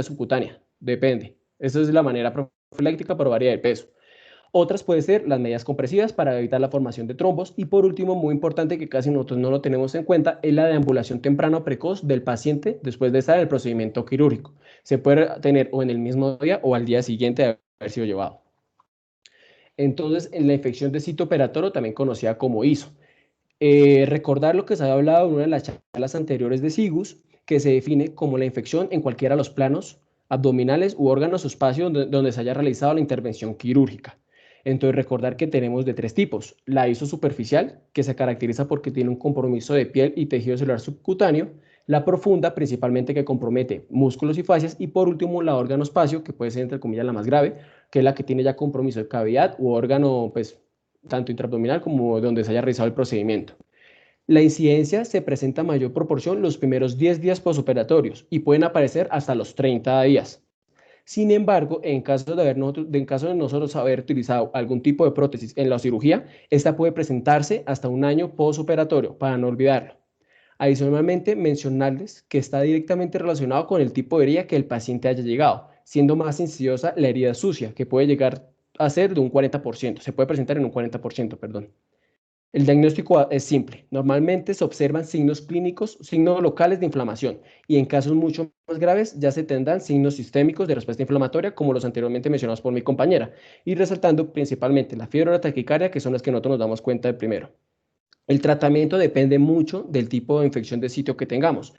subcutáneas, depende. Esa es la manera profiláctica, pero varía de peso. Otras pueden ser las medidas compresivas para evitar la formación de trombos. Y por último, muy importante que casi nosotros no lo tenemos en cuenta, es la deambulación temprana o precoz del paciente después de estar en el procedimiento quirúrgico. Se puede tener o en el mismo día o al día siguiente de haber sido llevado. Entonces, en la infección de sitio operatorio, también conocida como ISO. Recordar lo que se había hablado en una de las charlas anteriores de SIGUS, que se define como la infección en cualquiera de los planos abdominales u órganos o espacios donde se haya realizado la intervención quirúrgica. Entonces, recordar que tenemos de tres tipos. La ISO superficial, que se caracteriza porque tiene un compromiso de piel y tejido celular subcutáneo. La profunda, principalmente que compromete músculos y fascias. Y por último, la órgano espacio, que puede ser entre comillas la más grave, que es la que tiene ya compromiso de cavidad u órgano, pues, tanto intraabdominal como donde se haya realizado el procedimiento. La incidencia se presenta en mayor proporción los primeros 10 días posoperatorios y pueden aparecer hasta los 30 días. Sin embargo, en caso de nosotros haber utilizado algún tipo de prótesis en la cirugía, esta puede presentarse hasta un año posoperatorio, para no olvidarlo. Adicionalmente, mencionarles que está directamente relacionado con el tipo de herida que el paciente haya llegado, siendo más insidiosa la herida sucia, que puede llegar a ser de un 40%, se puede presentar en un 40%, perdón. El diagnóstico es simple. Normalmente se observan signos clínicos, signos locales de inflamación y en casos mucho más graves ya se tendrán signos sistémicos de respuesta inflamatoria como los anteriormente mencionados por mi compañera y resaltando principalmente la fiebre o la taquicardia que son las que nosotros nos damos cuenta de primero. El tratamiento depende mucho del tipo de infección de sitio que tengamos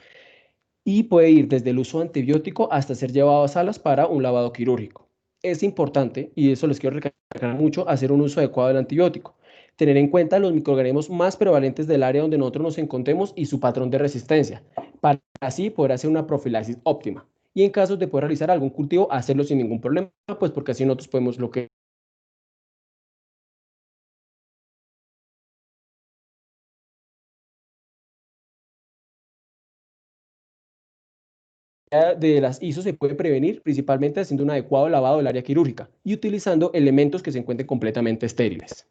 y puede ir desde el uso de antibiótico hasta ser llevado a salas para un lavado quirúrgico. Es importante, y eso les quiero recalcar mucho, hacer un uso adecuado del antibiótico. Tener en cuenta los microorganismos más prevalentes del área donde nosotros nos encontremos y su patrón de resistencia, para así poder hacer una profilaxis óptima. Y en caso de poder realizar algún cultivo, hacerlo sin ningún problema, pues porque así nosotros podemos lo que de las ISO se puede prevenir principalmente haciendo un adecuado lavado del área quirúrgica y utilizando elementos que se encuentren completamente estériles.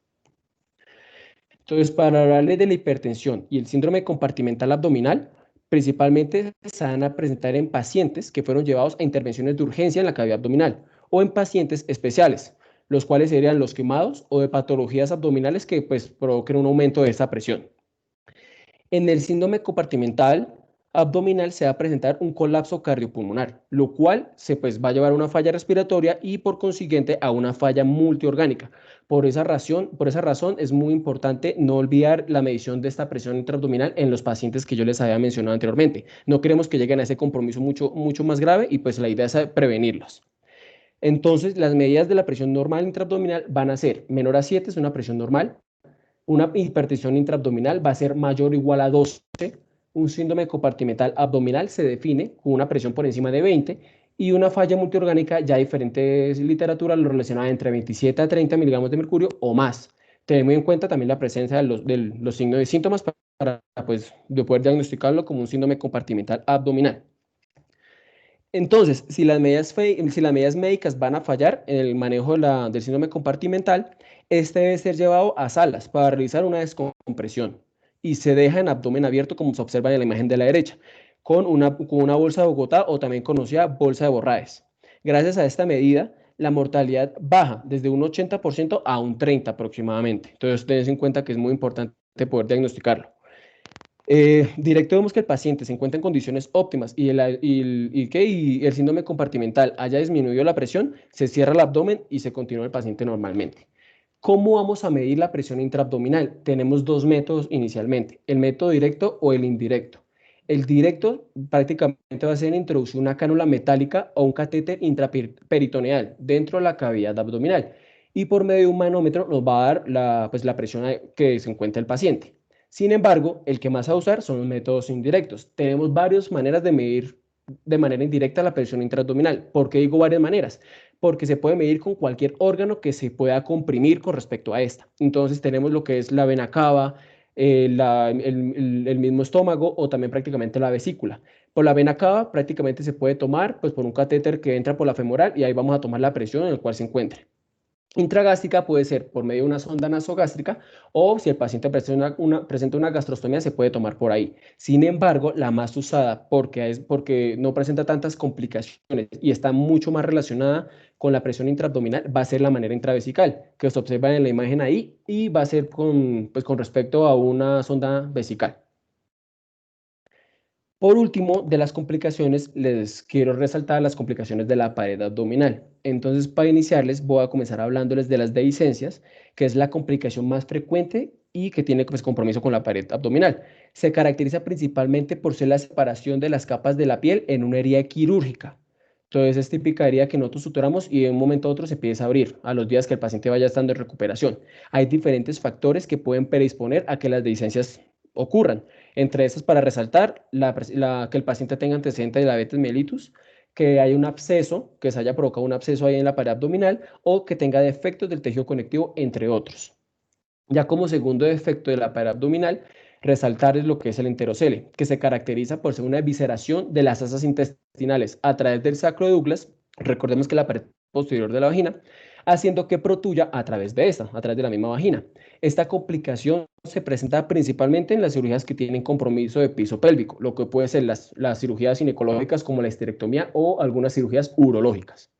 Entonces, para hablarles de la hipertensión y el síndrome compartimental abdominal, principalmente se van a presentar en pacientes que fueron llevados a intervenciones de urgencia en la cavidad abdominal o en pacientes especiales, los cuales serían los quemados o de patologías abdominales que pues provoquen un aumento de esta presión. En el síndrome compartimental abdominal se va a presentar un colapso cardiopulmonar, lo cual va a llevar a una falla respiratoria y por consiguiente a una falla multiorgánica. Por esa razón es muy importante no olvidar la medición de esta presión intraabdominal en los pacientes que yo les había mencionado anteriormente. No queremos que lleguen a ese compromiso mucho más grave y pues la idea es prevenirlos. Entonces, las medidas de la presión normal intraabdominal van a ser menor a 7, es una presión normal, Una hipertensión intraabdominal va a ser mayor o igual a 12. Un síndrome compartimental abdominal se define con una presión por encima de 20 y una falla multiorgánica, ya diferentes literaturas lo relacionan entre 27 a 30 miligramos de mercurio o más. Tenemos en cuenta también la presencia de los signos de síntomas para pues, de poder diagnosticarlo como un síndrome compartimental abdominal. Entonces, si las medidas médicas van a fallar en el manejo del síndrome compartimental, este debe ser llevado a salas para realizar una descompresión y se deja en abdomen abierto, como se observa en la imagen de la derecha, con una bolsa de Bogotá o también conocida bolsa de Borraes. Gracias a esta medida, la mortalidad baja desde un 80% a un 30% aproximadamente. Entonces, tengan en cuenta que es muy importante poder diagnosticarlo. Directo vemos que el paciente se encuentra en condiciones óptimas y el síndrome compartimental haya disminuido la presión, se cierra el abdomen y se continúa el paciente normalmente. ¿Cómo vamos a medir la presión intraabdominal? Tenemos dos métodos inicialmente, el método directo o el indirecto. El directo prácticamente va a ser introducir una cánula metálica o un catéter intraperitoneal dentro de la cavidad abdominal y por medio de un manómetro nos va a dar la presión que se encuentra el paciente. Sin embargo, el que más a usar son los métodos indirectos. Tenemos varias maneras de medir de manera indirecta la presión intraabdominal. ¿Por qué digo varias maneras? Porque se puede medir con cualquier órgano que se pueda comprimir con respecto a esta. Entonces tenemos lo que es la vena cava, el mismo estómago o también prácticamente la vesícula. Por la vena cava prácticamente se puede tomar pues, por un catéter que entra por la femoral y ahí vamos a tomar la presión en el cual se encuentre. Intragástrica puede ser por medio de una sonda nasogástrica o si el paciente presenta una gastrostomía se puede tomar por ahí. Sin embargo, la más usada porque no presenta tantas complicaciones y está mucho más relacionada con la presión intraabdominal va a ser la manera intravesical que se observa en la imagen ahí y va a ser con respecto a una sonda vesical. Por último, de las complicaciones, les quiero resaltar las complicaciones de la pared abdominal. Entonces, para iniciarles, voy a comenzar hablándoles de las dehiscencias, que es la complicación más frecuente y que tiene pues, compromiso con la pared abdominal. Se caracteriza principalmente por ser la separación de las capas de la piel en una herida quirúrgica. Entonces, es típica herida que nosotros suturamos y de un momento a otro se empieza a abrir a los días que el paciente vaya estando en recuperación. Hay diferentes factores que pueden predisponer a que las dehiscencias ocurran. Entre estas, para resaltar, que el paciente tenga antecedentes de diabetes mellitus, que haya un absceso, que se haya provocado un absceso ahí en la pared abdominal o que tenga defectos del tejido conectivo, entre otros. Ya como segundo defecto de la pared abdominal, resaltar es lo que es el enterocele, que se caracteriza por ser una evisceración de las asas intestinales a través del sacro de Douglas, recordemos que la pared posterior de la vagina, haciendo que protuya a través de esta, a través de la misma vagina. Esta complicación se presenta principalmente en las cirugías que tienen compromiso de piso pélvico, lo que puede ser las cirugías ginecológicas como la histerectomía o algunas cirugías urológicas.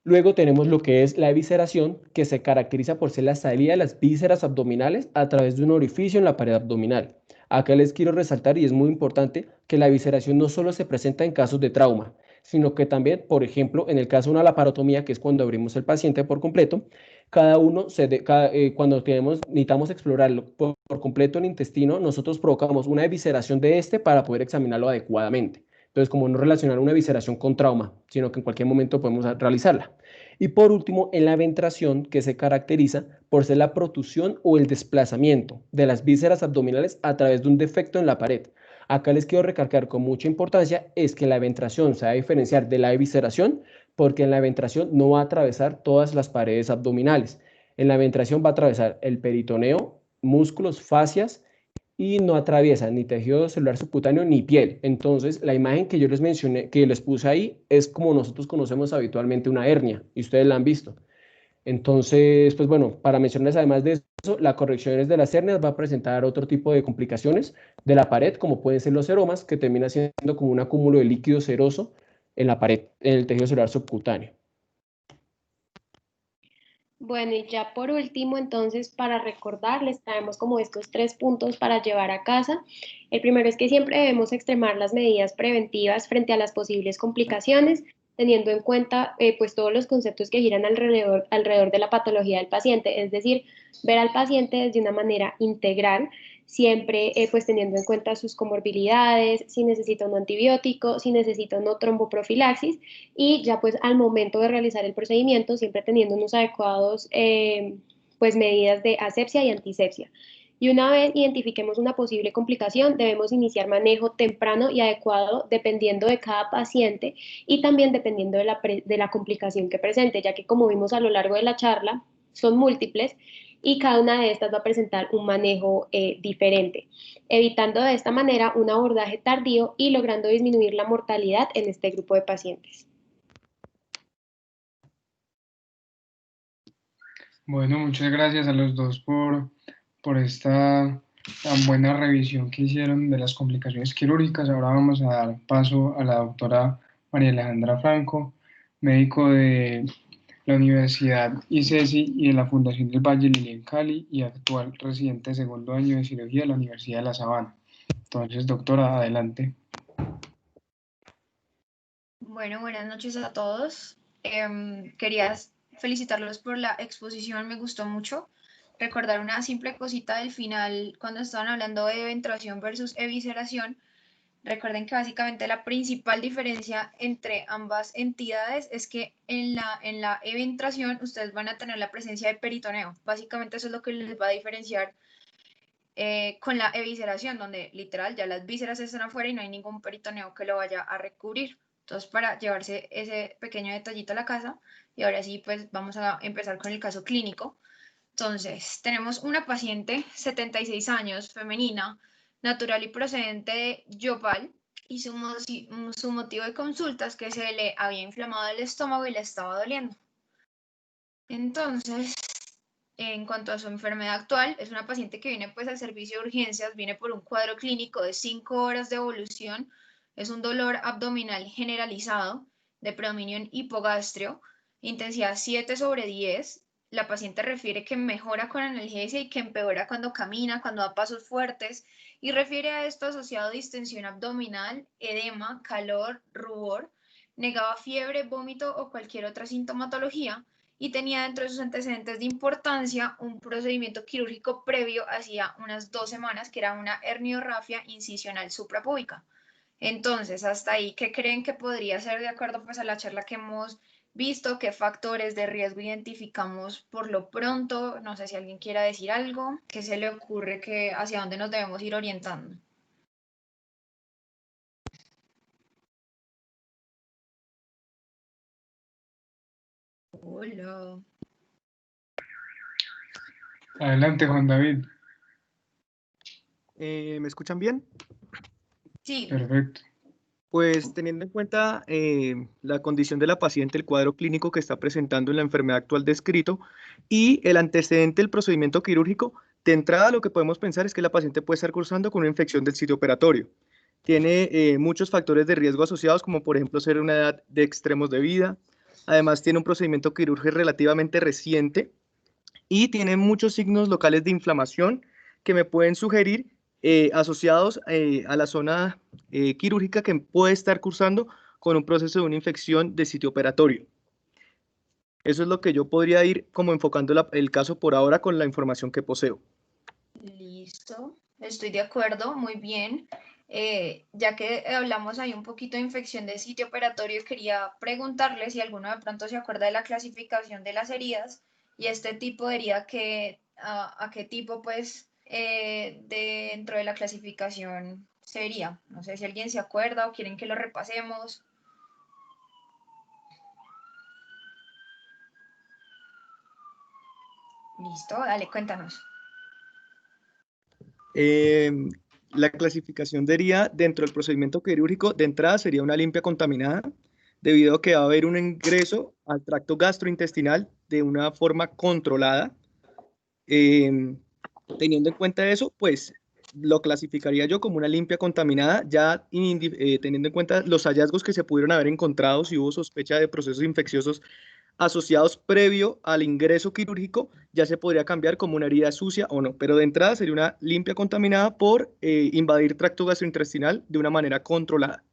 Luego tenemos lo que es la evisceración, que se caracteriza por ser la salida de las vísceras abdominales a través de un orificio en la pared abdominal. Acá les quiero resaltar, y es muy importante, que la evisceración no solo se presenta en casos de trauma, sino que también, por ejemplo, en el caso de una laparotomía, que es cuando abrimos el paciente por completo, cuando necesitamos explorarlo por completo el intestino, nosotros provocamos una evisceración de este para poder examinarlo adecuadamente. Entonces, como no relacionar una evisceración con trauma, sino que en cualquier momento podemos realizarla. Y por último, en la ventración, que se caracteriza por ser la protusión o el desplazamiento de las vísceras abdominales a través de un defecto en la pared. Acá les quiero recalcar con mucha importancia es que la ventración se va a diferenciar de la evisceración porque en la ventración no va a atravesar todas las paredes abdominales. En la ventración va a atravesar el peritoneo, músculos, fascias, y no atraviesa ni tejido celular subcutáneo ni piel. Entonces, la imagen que yo les mencioné, que les puse ahí, es como nosotros conocemos habitualmente una hernia, y ustedes la han visto. Entonces, pues bueno, para mencionarles además de eso, la corrección de las hernias va a presentar otro tipo de complicaciones de la pared, como pueden ser los seromas, que termina siendo como un acúmulo de líquido seroso en la pared, en el tejido celular subcutáneo. Bueno, y ya por último, entonces, para recordar, les traemos como estos 3 puntos para llevar a casa. El primero es que siempre debemos extremar las medidas preventivas frente a las posibles complicaciones, teniendo en cuenta pues todos los conceptos que giran alrededor de la patología del paciente, es decir, ver al paciente desde una manera integral, siempre pues teniendo en cuenta sus comorbilidades, si necesita un antibiótico, si necesita una tromboprofilaxis y ya pues al momento de realizar el procedimiento, siempre teniendo unos adecuados pues medidas de asepsia y antisepsia. Y una vez identifiquemos una posible complicación, debemos iniciar manejo temprano y adecuado dependiendo de cada paciente y también dependiendo de la complicación que presente, ya que como vimos a lo largo de la charla, son múltiples y cada una de estas va a presentar un manejo diferente, evitando de esta manera un abordaje tardío y logrando disminuir la mortalidad en este grupo de pacientes. Bueno, muchas gracias a los dos por esta tan buena revisión que hicieron de las complicaciones quirúrgicas. Ahora vamos a dar paso a la doctora María Alejandra Franco, médico de la Universidad ICESI y de la Fundación del Valle Lili en Cali y actual residente de segundo año de cirugía de la Universidad de La Sabana. Entonces, doctora, adelante. Bueno, buenas noches a todos. Quería felicitarlos por la exposición, me gustó mucho. Recordar una simple cosita del final, cuando estaban hablando de eventración versus evisceración. Recuerden que básicamente la principal diferencia entre ambas entidades es que en la eventración ustedes van a tener la presencia de peritoneo. Básicamente eso es lo que les va a diferenciar con la evisceración, donde literal ya las vísceras están afuera y no hay ningún peritoneo que lo vaya a recubrir. Entonces, para llevarse ese pequeño detallito a la casa, y ahora sí, pues vamos a empezar con el caso clínico. Entonces, tenemos una paciente, 76 años, femenina, natural y procedente de Yopal, y su motivo de consulta es que se le había inflamado el estómago y le estaba doliendo. Entonces, en cuanto a su enfermedad actual, es una paciente que viene pues al servicio de urgencias, viene por un cuadro clínico de 5 horas de evolución, es un dolor abdominal generalizado, de predominio en hipogastrio, intensidad 7/10. La paciente refiere que mejora con analgesia y que empeora cuando camina, cuando da pasos fuertes, y refiere a esto asociado a distensión abdominal, edema, calor, rubor, negaba fiebre, vómito o cualquier otra sintomatología, y tenía dentro de sus antecedentes de importancia un procedimiento quirúrgico previo hacía unas 2 semanas, que era una herniorrafia incisional suprapúbica. Entonces, hasta ahí, ¿qué creen que podría ser de acuerdo pues a la charla que hemos visto? ¿Qué factores de riesgo identificamos por lo pronto? No sé si alguien quiera decir algo. ¿Qué se le ocurre, que hacia dónde nos debemos ir orientando? Hola. Adelante, Juan David. ¿Me escuchan bien? Sí. Perfecto. Pues teniendo en cuenta la condición de la paciente, el cuadro clínico que está presentando en la enfermedad actual descrito y el antecedente del procedimiento quirúrgico, de entrada lo que podemos pensar es que la paciente puede estar cursando con una infección del sitio operatorio. Tiene muchos factores de riesgo asociados, como por ejemplo ser una edad de extremos de vida. Además tiene un procedimiento quirúrgico relativamente reciente y tiene muchos signos locales de inflamación que me pueden sugerir asociados a la zona quirúrgica que puede estar cursando con un proceso de una infección de sitio operatorio. Eso es lo que yo podría ir como enfocando el caso por ahora con la información que poseo. Listo, estoy de acuerdo, muy bien. Ya que hablamos ahí un poquito de infección de sitio operatorio, quería preguntarle si alguno de pronto se acuerda de la clasificación de las heridas y este tipo de herida a qué tipo pues dentro de la clasificación sería. No sé si alguien se acuerda o quieren que lo repasemos. Listo, dale, cuéntanos. La clasificación de herida dentro del procedimiento quirúrgico de entrada sería una limpia contaminada, debido a que va a haber un ingreso al tracto gastrointestinal de una forma controlada. Teniendo en cuenta eso, pues lo clasificaría yo como una limpia contaminada, ya teniendo en cuenta los hallazgos que se pudieron haber encontrado, si hubo sospecha de procesos infecciosos asociados previo al ingreso quirúrgico, ya se podría cambiar como una herida sucia o no, pero de entrada sería una limpia contaminada por invadir tracto gastrointestinal de una manera controlada.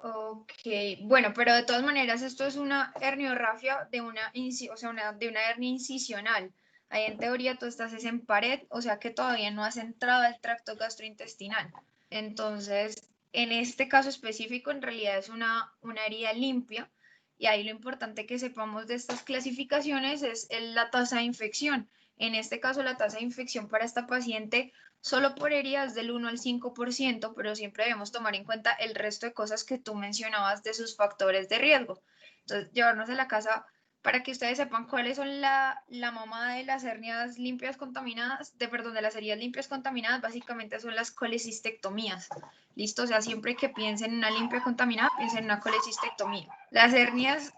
Ok, bueno, pero de todas maneras esto es una herniorrafia de de una hernia incisional. Ahí en teoría tú estás en pared, o sea que todavía no has entrado al tracto gastrointestinal. Entonces, en este caso específico, en realidad es una herida limpia Y ahí lo importante que sepamos de estas clasificaciones es la tasa de infección. En este caso, la tasa de infección para esta paciente solo por herida es del 1 al 5%, pero siempre debemos tomar en cuenta el resto de cosas que tú mencionabas de sus factores de riesgo. Entonces, llevarnos a la casa para que ustedes sepan cuáles son la mamá de las hernias limpias contaminadas, de las heridas limpias contaminadas, básicamente son las colecistectomías. ¿Listo? O sea, siempre que piensen en una limpia contaminada, piensen en una colecistectomía. Las hernias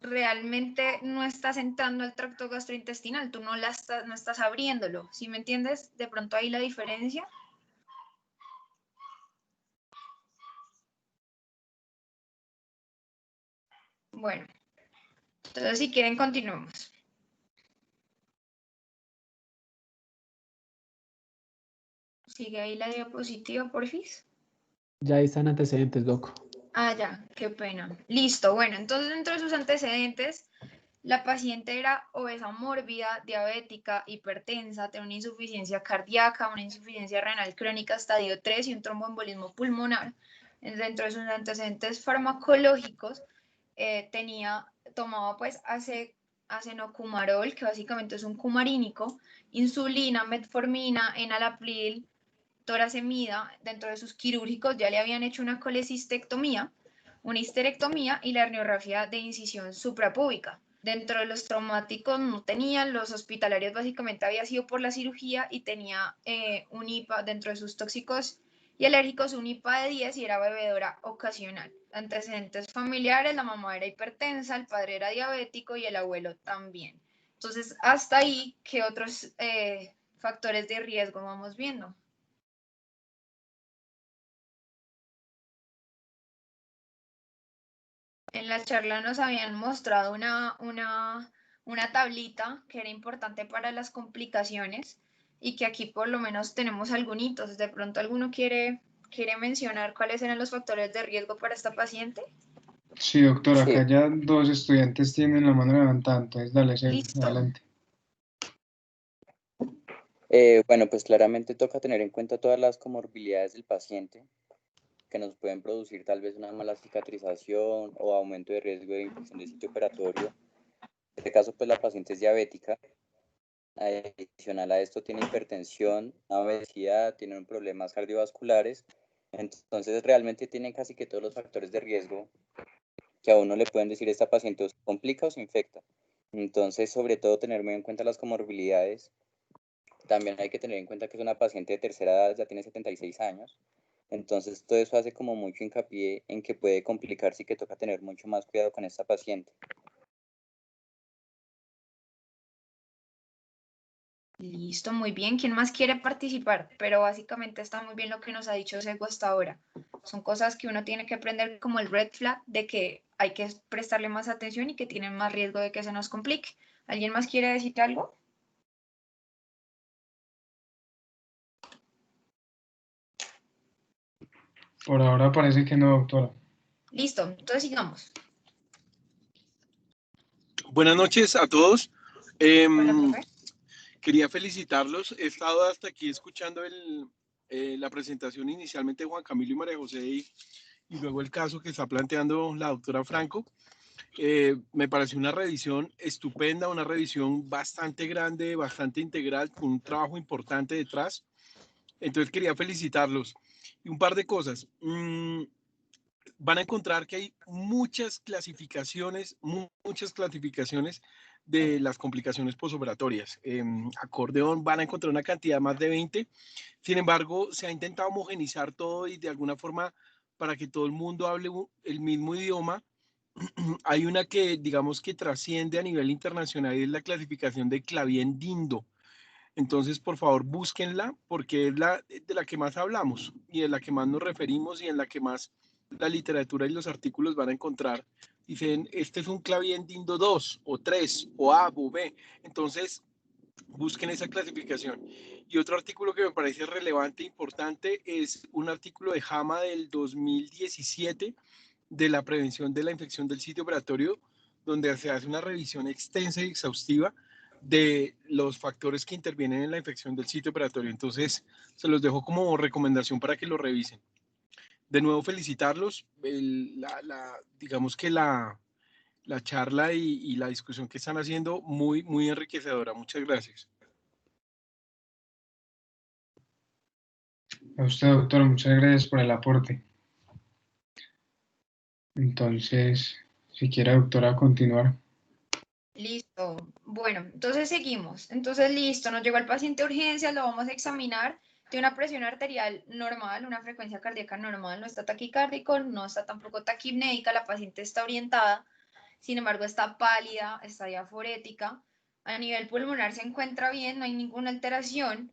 realmente no estás entrando al tracto gastrointestinal, tú no estás abriéndolo, ¿sí me entiendes? De pronto ahí la diferencia. Bueno, entonces si quieren continuemos. Sigue ahí la diapositiva, porfis. Ya ahí están antecedentes, doc. Ah, ya, qué pena. Listo, bueno, entonces dentro de sus antecedentes, la paciente era obesa mórbida, diabética, hipertensa, tenía una insuficiencia cardíaca, una insuficiencia renal crónica estadio 3 y un tromboembolismo pulmonar. Dentro de sus antecedentes farmacológicos, tomaba pues acenocumarol, que básicamente es un cumarínico, insulina, metformina, enalapril, torasemida. Dentro de sus quirúrgicos ya le habían hecho una colecistectomía, una histerectomía y la herniorrafia de incisión suprapúbica. Dentro de los traumáticos no tenían, los hospitalarios básicamente había sido por la cirugía y tenía un IPA dentro de sus tóxicos y alérgicos, un IPA de 10 y era bebedora ocasional. Antecedentes familiares, la mamá era hipertensa, el padre era diabético y el abuelo también. Entonces, hasta ahí, ¿qué otros factores de riesgo vamos viendo? En la charla nos habían mostrado una tablita que era importante para las complicaciones y que aquí por lo menos tenemos algunos. De pronto alguno quiere mencionar cuáles eran los factores de riesgo para esta paciente. Sí, doctor, Sí, acá ya dos estudiantes tienen la mano levantada, entonces dale, Listo. adelante. bueno, pues claramente toca tener en cuenta todas las comorbilidades del paciente que nos pueden producir tal vez una mala cicatrización o aumento de riesgo de infección del sitio operatorio. En este caso, pues la paciente es diabética. Adicional a esto tiene hipertensión, una obesidad, tiene problemas cardiovasculares. Entonces realmente tiene casi que todos los factores de riesgo que a uno le pueden decir esta paciente o se complica o se infecta. Entonces, sobre todo tener muy en cuenta las comorbilidades. También hay que tener en cuenta que es una paciente de tercera edad, ya tiene 76 años. Entonces, todo eso hace como mucho hincapié en que puede complicarse y que toca tener mucho más cuidado con esta paciente. Listo, muy bien. ¿Quién más quiere participar? Pero básicamente está muy bien lo que nos ha dicho Sego hasta ahora. Son cosas que uno tiene que aprender como el red flag de que hay que prestarle más atención y que tienen más riesgo de que se nos complique. ¿Alguien más quiere decir algo? Por ahora parece que no, doctora. Listo, entonces sigamos. Buenas noches a todos. Hola, profe. Quería felicitarlos. He estado hasta aquí escuchando la presentación inicialmente de Juan Camilo y María José y luego el caso que está planteando la doctora Franco. Me pareció una revisión estupenda, una revisión bastante grande, bastante integral, con un trabajo importante detrás. Entonces quería felicitarlos. Y un par de cosas. Van a encontrar que hay muchas clasificaciones de las complicaciones posoperatorias. Acordeón van a encontrar una cantidad más de 20. Sin embargo, se ha intentado homogenizar todo y de alguna forma para que todo el mundo hable el mismo idioma. Hay una que digamos que trasciende a nivel internacional y es la clasificación de Clavien-Dindo. Entonces, por favor, búsquenla porque es de la que más hablamos y de la que más nos referimos y en la que más la literatura y los artículos van a encontrar. Dicen, este es un Clavien-Dindo 2 o 3 o A o B. Entonces, busquen esa clasificación. Y otro artículo que me parece relevante e importante es un artículo de JAMA del 2017 de la prevención de la infección del sitio operatorio, donde se hace una revisión extensa y exhaustiva de los factores que intervienen en la infección del sitio operatorio. Entonces, se los dejo como recomendación para que lo revisen. De nuevo, felicitarlos. Digamos que la la charla y la discusión que están haciendo, muy, muy enriquecedora. Muchas gracias. A usted, doctor, muchas gracias por el aporte. Entonces, si quiere, doctora, continuar. Listo. Bueno, entonces seguimos. Entonces, listo, nos llegó el paciente a urgencias, lo vamos a examinar. Tiene una presión arterial normal, una frecuencia cardíaca normal, no está taquicárdico, no está tampoco taquipnéica, la paciente está orientada, sin embargo está pálida, está diaforética. A nivel pulmonar se encuentra bien, no hay ninguna alteración.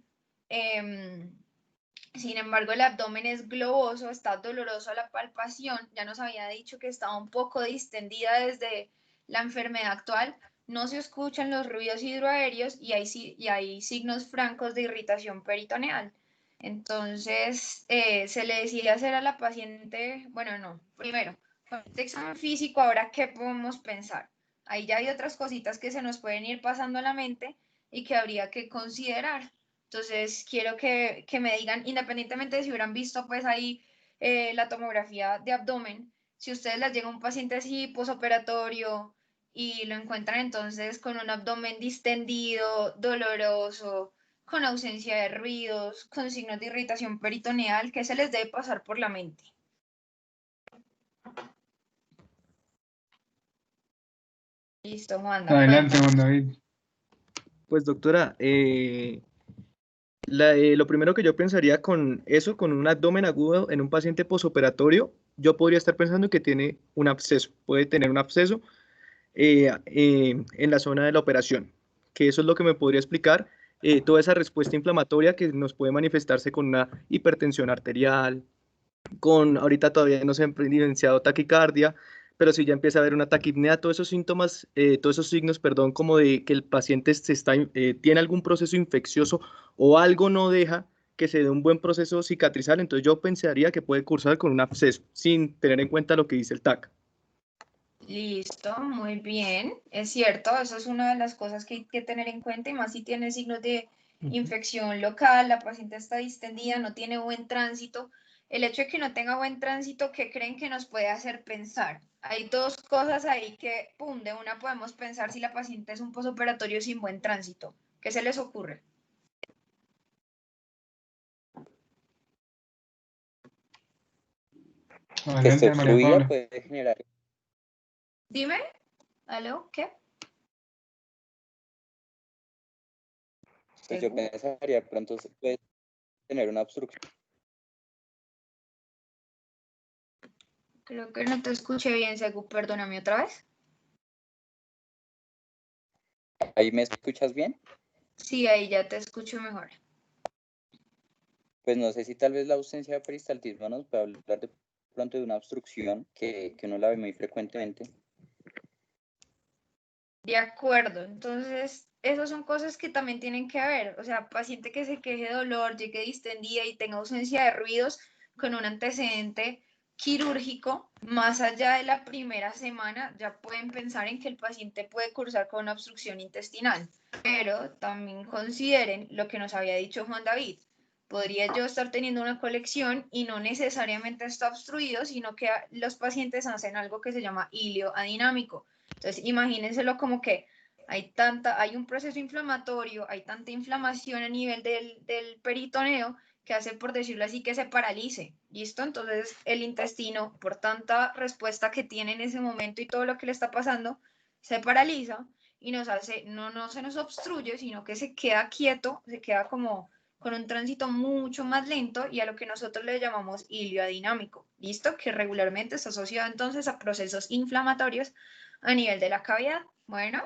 Sin embargo, el abdomen es globoso, está doloroso a la palpación. Ya nos había dicho que estaba un poco distendida desde la enfermedad actual. No se escuchan los ruidos hidroaéreos y hay signos francos de irritación peritoneal. Entonces, se le decide hacer a la paciente, bueno, no, primero, con este examen físico, ahora, ¿qué podemos pensar? Ahí ya hay otras cositas que se nos pueden ir pasando a la mente y que habría que considerar. Entonces, quiero que me digan, independientemente de si hubieran visto, pues ahí la tomografía de abdomen, si ustedes les llega un paciente así posoperatorio y lo encuentran entonces con un abdomen distendido, doloroso, con ausencia de ruidos, con signos de irritación peritoneal, ¿qué se les debe pasar por la mente? Listo, Juanda, Adelante, cuéntanos. Juan David. Pues doctora, lo primero que yo pensaría con eso, con un abdomen agudo en un paciente posoperatorio, yo podría estar pensando que tiene un absceso, puede tener un absceso en la zona de la operación, que eso es lo que me podría explicar toda esa respuesta inflamatoria que nos puede manifestarse con una hipertensión arterial, con ahorita todavía no se ha evidenciado taquicardia, pero si ya empieza a haber una taquipnea, todos esos síntomas, todos esos signos, perdón, como de que el paciente tiene algún proceso infeccioso o algo no deja que se dé un buen proceso cicatrizal, entonces yo pensaría que puede cursar con un absceso, sin tener en cuenta lo que dice el TAC. Listo, muy bien. Es cierto, eso es una de las cosas que hay que tener en cuenta y más si tiene signos de infección local, la paciente está distendida, no tiene buen tránsito. El hecho de que no tenga buen tránsito, ¿qué creen que nos puede hacer pensar? Hay dos cosas ahí que, pum, de una podemos pensar si la paciente es un posoperatorio sin buen tránsito. ¿Qué se les ocurre? Que esté Adelante, María obstruida Paula. puede generar, Dime, ¿aló? ¿Qué? pues yo ¿Seguro? pensaría de pronto se puede tener una obstrucción. Creo que no te escuché bien, Segu, perdóname otra vez. ¿Ahí me escuchas bien? Sí, ahí ya te escucho mejor. Pues no sé si tal vez la ausencia de peristaltismo nos puede hablar de pronto de una obstrucción que uno la ve muy frecuentemente. De acuerdo, entonces esas son cosas que también tienen que ver, o sea, paciente que se queje de dolor, llegue distendida y tenga ausencia de ruidos con un antecedente quirúrgico, más allá de la primera semana, ya pueden pensar en que el paciente puede cursar con una obstrucción intestinal, pero también consideren lo que nos había dicho Juan David. Podría yo estar teniendo una colección y no necesariamente está obstruido, sino que los pacientes hacen algo que se llama hilio adinámico. Entonces, imagínenselo como que hay un proceso inflamatorio, hay tanta inflamación a nivel del peritoneo que hace, por decirlo así, que se paralice. ¿Listo? Entonces, el intestino, por tanta respuesta que tiene en ese momento y todo lo que le está pasando, se paraliza y nos hace, no se nos obstruye, sino que se queda quieto, se queda como con un tránsito mucho más lento y a lo que nosotros le llamamos iliodinámico. ¿Listo? Que regularmente está asociado entonces a procesos inflamatorios a nivel de la cavidad. Bueno,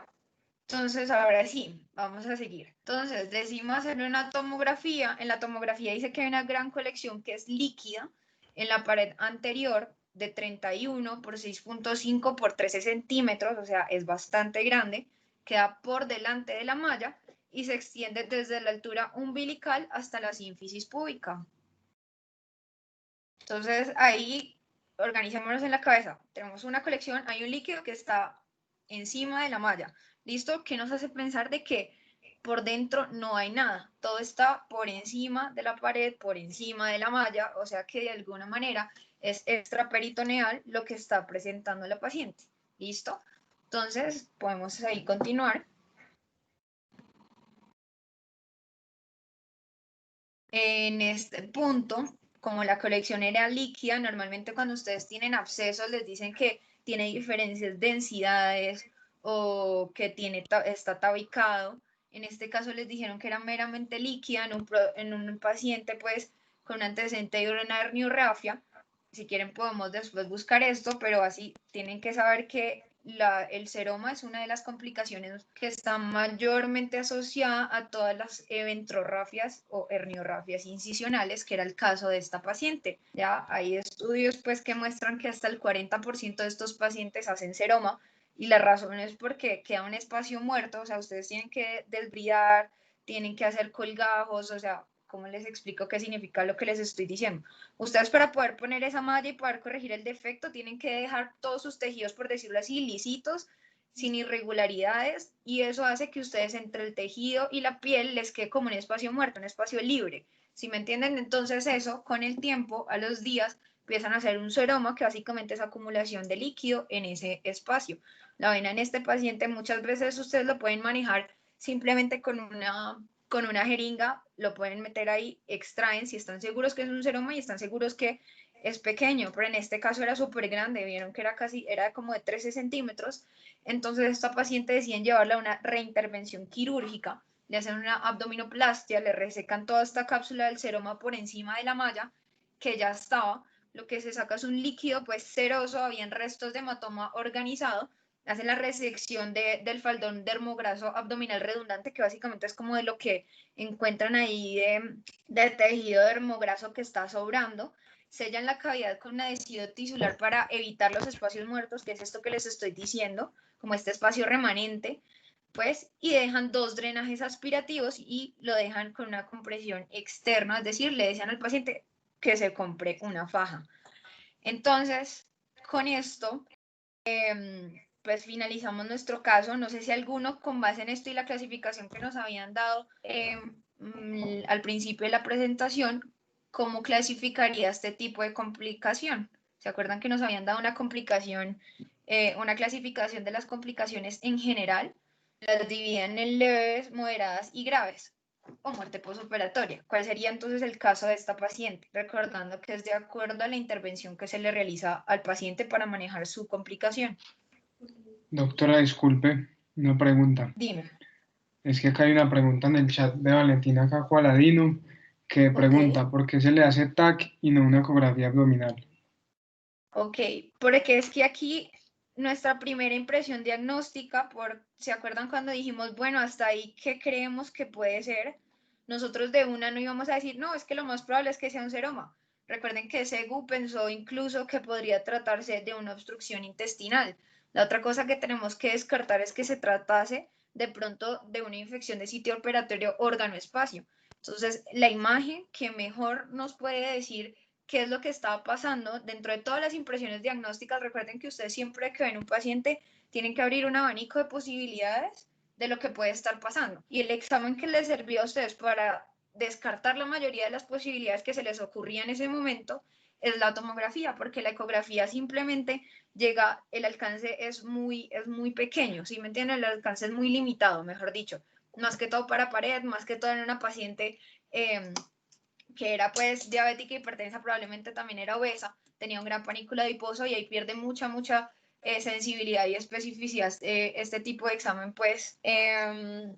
entonces ahora sí, vamos a seguir. Entonces, decimos hacerle una tomografía. En la tomografía dice que hay una gran colección que es líquida en la pared anterior de 31 por 6.5 por 13 centímetros, o sea, es bastante grande, queda por delante de la malla y se extiende desde la altura umbilical hasta la sínfisis púbica. Entonces, ahí organizémonos en la cabeza. Tenemos una colección, hay un líquido que está encima de la malla. ¿Listo? ¿Qué nos hace pensar de que por dentro no hay nada? Todo está por encima de la pared, por encima de la malla, o sea que de alguna manera es extraperitoneal lo que está presentando la paciente. ¿Listo? Entonces, podemos ahí continuar. En este punto, como la colección era líquida, normalmente cuando ustedes tienen abscesos les dicen que tiene diferentes densidades o que está tabicado. En este caso les dijeron que era meramente líquida en un paciente pues con un antecedente de una herniorrafia. Si quieren podemos después buscar esto, pero así tienen que saber que el seroma es una de las complicaciones que está mayormente asociada a todas las eventrorrafias o herniorrafias incisionales, que era el caso de esta paciente. Ya hay estudios pues que muestran que hasta el 40% de estos pacientes hacen seroma, y la razón es porque queda un espacio muerto, o sea, ustedes tienen que desbridar, tienen que hacer colgajos, o sea, ¿cómo les explico qué significa lo que les estoy diciendo? Ustedes para poder poner esa malla y poder corregir el defecto tienen que dejar todos sus tejidos, por decirlo así, lisitos, sin irregularidades, y eso hace que ustedes entre el tejido y la piel les quede como un espacio muerto, un espacio libre. ¿Sí me entienden? Entonces eso, con el tiempo, a los días, empiezan a hacer un seroma, que básicamente es acumulación de líquido en ese espacio. La vena en este paciente muchas veces ustedes lo pueden manejar simplemente con una jeringa, lo pueden meter ahí, extraen, si están seguros que es un seroma y están seguros que es pequeño, pero en este caso era súper grande, vieron que era como de 13 centímetros, entonces esta paciente deciden llevarla a una reintervención quirúrgica, le hacen una abdominoplastia, le resecan toda esta cápsula del seroma por encima de la malla, que ya estaba, lo que se saca es un líquido pues ceroso, habían restos de hematoma organizado, hacen la resección del faldón dermograso abdominal redundante, que básicamente es como de lo que encuentran ahí de tejido dermograso que está sobrando, sellan la cavidad con un adhesivo tisular para evitar los espacios muertos, que es esto que les estoy diciendo, como este espacio remanente, pues, y dejan 2 drenajes aspirativos y lo dejan con una compresión externa, es decir, le decían al paciente que se compre una faja. Entonces, con esto, pues finalizamos nuestro caso. No sé si alguno, con base en esto y la clasificación que nos habían dado al principio de la presentación, ¿cómo clasificaría este tipo de complicación? ¿Se acuerdan que nos habían dado una complicación, una clasificación de las complicaciones en general? Las dividían en leves, moderadas y graves, o muerte postoperatoria. ¿Cuál sería entonces el caso de esta paciente? Recordando que es de acuerdo a la intervención que se le realiza al paciente para manejar su complicación. Doctora, disculpe, una pregunta. Dime. Es que acá hay una pregunta en el chat de Valentina Cajo Aladino que pregunta ¿por qué se le hace TAC y no una ecografía abdominal? Ok, porque es que aquí nuestra primera impresión diagnóstica, ¿se acuerdan cuando dijimos, bueno, hasta ahí, qué creemos que puede ser? Nosotros de una no íbamos a decir, no, es que lo más probable es que sea un seroma. Recuerden que SEGU pensó incluso que podría tratarse de una obstrucción intestinal. La otra cosa que tenemos que descartar es que se tratase de pronto de una infección de sitio operatorio órgano-espacio. Entonces, la imagen que mejor nos puede decir qué es lo que está pasando dentro de todas las impresiones diagnósticas. Recuerden que ustedes siempre que ven un paciente tienen que abrir un abanico de posibilidades de lo que puede estar pasando. Y el examen que les sirvió a ustedes para descartar la mayoría de las posibilidades que se les ocurría en ese momento es la tomografía, porque la ecografía simplemente llega, el alcance es muy pequeño, ¿sí me entienden? El alcance es muy limitado, mejor dicho, más que todo para pared, más que todo en una paciente que era pues diabética, hipertensa, probablemente también era obesa, tenía un gran panículo adiposo y ahí pierde mucha sensibilidad y especificidad este tipo de examen pues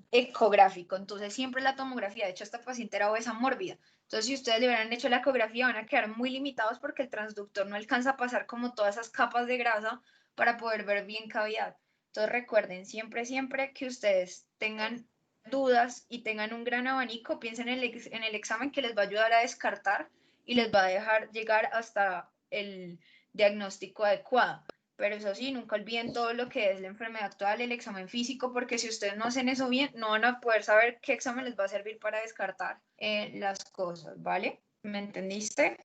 ecográfico. Entonces siempre la tomografía, de hecho esta paciente era obesa mórbida, entonces si ustedes le hubieran hecho la ecografía van a quedar muy limitados porque el transductor no alcanza a pasar como todas esas capas de grasa para poder ver bien cavidad. Entonces recuerden siempre que ustedes tengan dudas y tengan un gran abanico, piensen en el examen que les va a ayudar a descartar y les va a dejar llegar hasta el diagnóstico adecuado. Pero eso sí, nunca olviden todo lo que es la enfermedad actual, el examen físico, porque si ustedes no hacen eso bien, no van a poder saber qué examen les va a servir para descartar las cosas, ¿vale? ¿Me entendiste?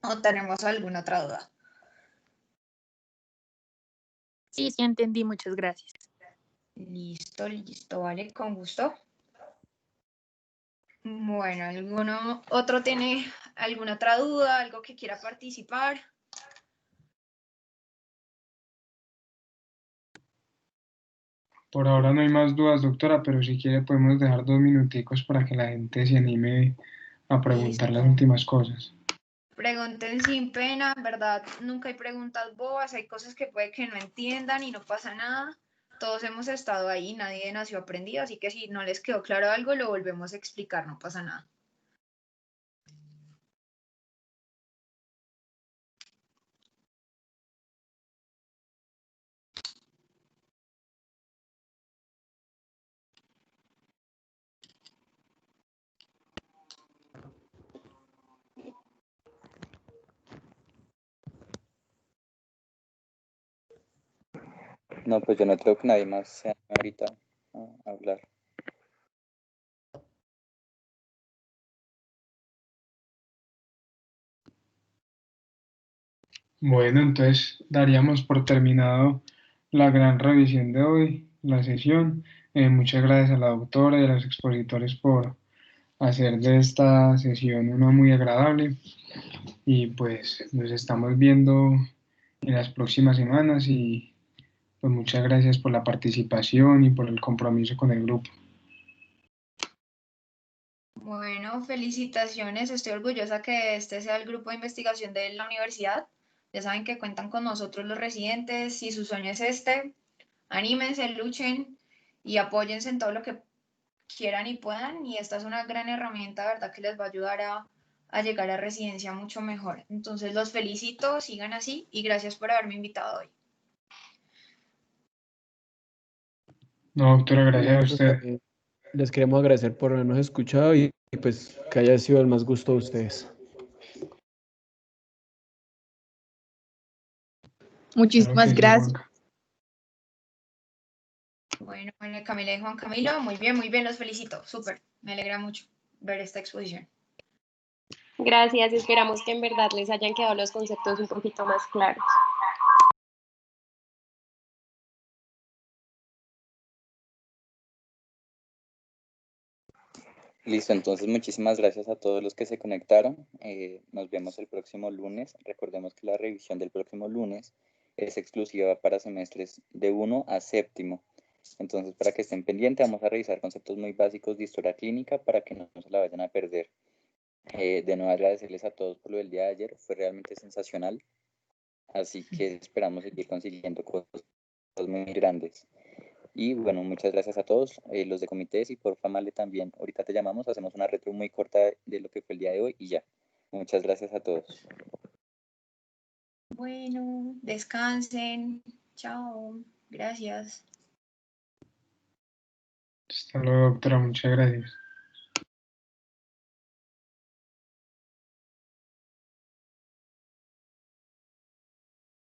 ¿O tenemos alguna otra duda? Sí, sí entendí, muchas gracias. Listo, vale, con gusto. Bueno, ¿alguno otro tiene alguna otra duda, algo que quiera participar? Por ahora no hay más dudas, doctora, pero si quiere podemos dejar 2 minuticos para que la gente se anime a preguntar las Listo. últimas cosas. Pregunten sin pena, ¿verdad? Nunca hay preguntas bobas, hay cosas que puede que no entiendan y no pasa nada. Todos hemos estado ahí, nadie nació aprendido, así que si no les quedó claro algo, lo volvemos a explicar, no pasa nada. No, pues yo no creo que nadie más se anime ahorita a hablar. Bueno, entonces daríamos por terminado la gran revisión de hoy, la sesión. Muchas gracias a la doctora y a los expositores por hacer de esta sesión una muy agradable y pues nos estamos viendo en las próximas semanas y pues muchas gracias por la participación y por el compromiso con el grupo. Bueno, felicitaciones, estoy orgullosa que este sea el grupo de investigación de la universidad. Ya saben que cuentan con nosotros los residentes. Si su sueño es este, anímense, luchen y apóyense en todo lo que quieran y puedan. Y esta es una gran herramienta, ¿verdad? Que les va a ayudar a llegar a residencia mucho mejor. Entonces los felicito, sigan así y gracias por haberme invitado hoy. No, doctora, gracias a Nosotros usted. también les queremos agradecer por habernos escuchado y pues que haya sido el más gusto de ustedes. Claro Muchísimas que sí, gracias. Juanca. Bueno, Camila y Juan Camilo, muy bien, los felicito, súper. Me alegra mucho ver esta exposición. Gracias, esperamos que en verdad les hayan quedado los conceptos un poquito más claros. Listo, entonces muchísimas gracias a todos los que se conectaron. Nos vemos el próximo lunes. Recordemos que la revisión del próximo lunes es exclusiva para semestres de 1 a 7º. Entonces, para que estén pendientes, vamos a revisar conceptos muy básicos de historia clínica para que no se la vayan a perder. De nuevo, agradecerles a todos por lo del día de ayer. Fue realmente sensacional. Así que esperamos seguir consiguiendo cosas muy grandes. Y bueno, muchas gracias a todos los de comités y por Male también. Ahorita te llamamos, hacemos una retro muy corta de lo que fue el día de hoy y ya. Muchas gracias a todos. Bueno, descansen. Chao. Gracias. Hasta luego, doctora, muchas gracias.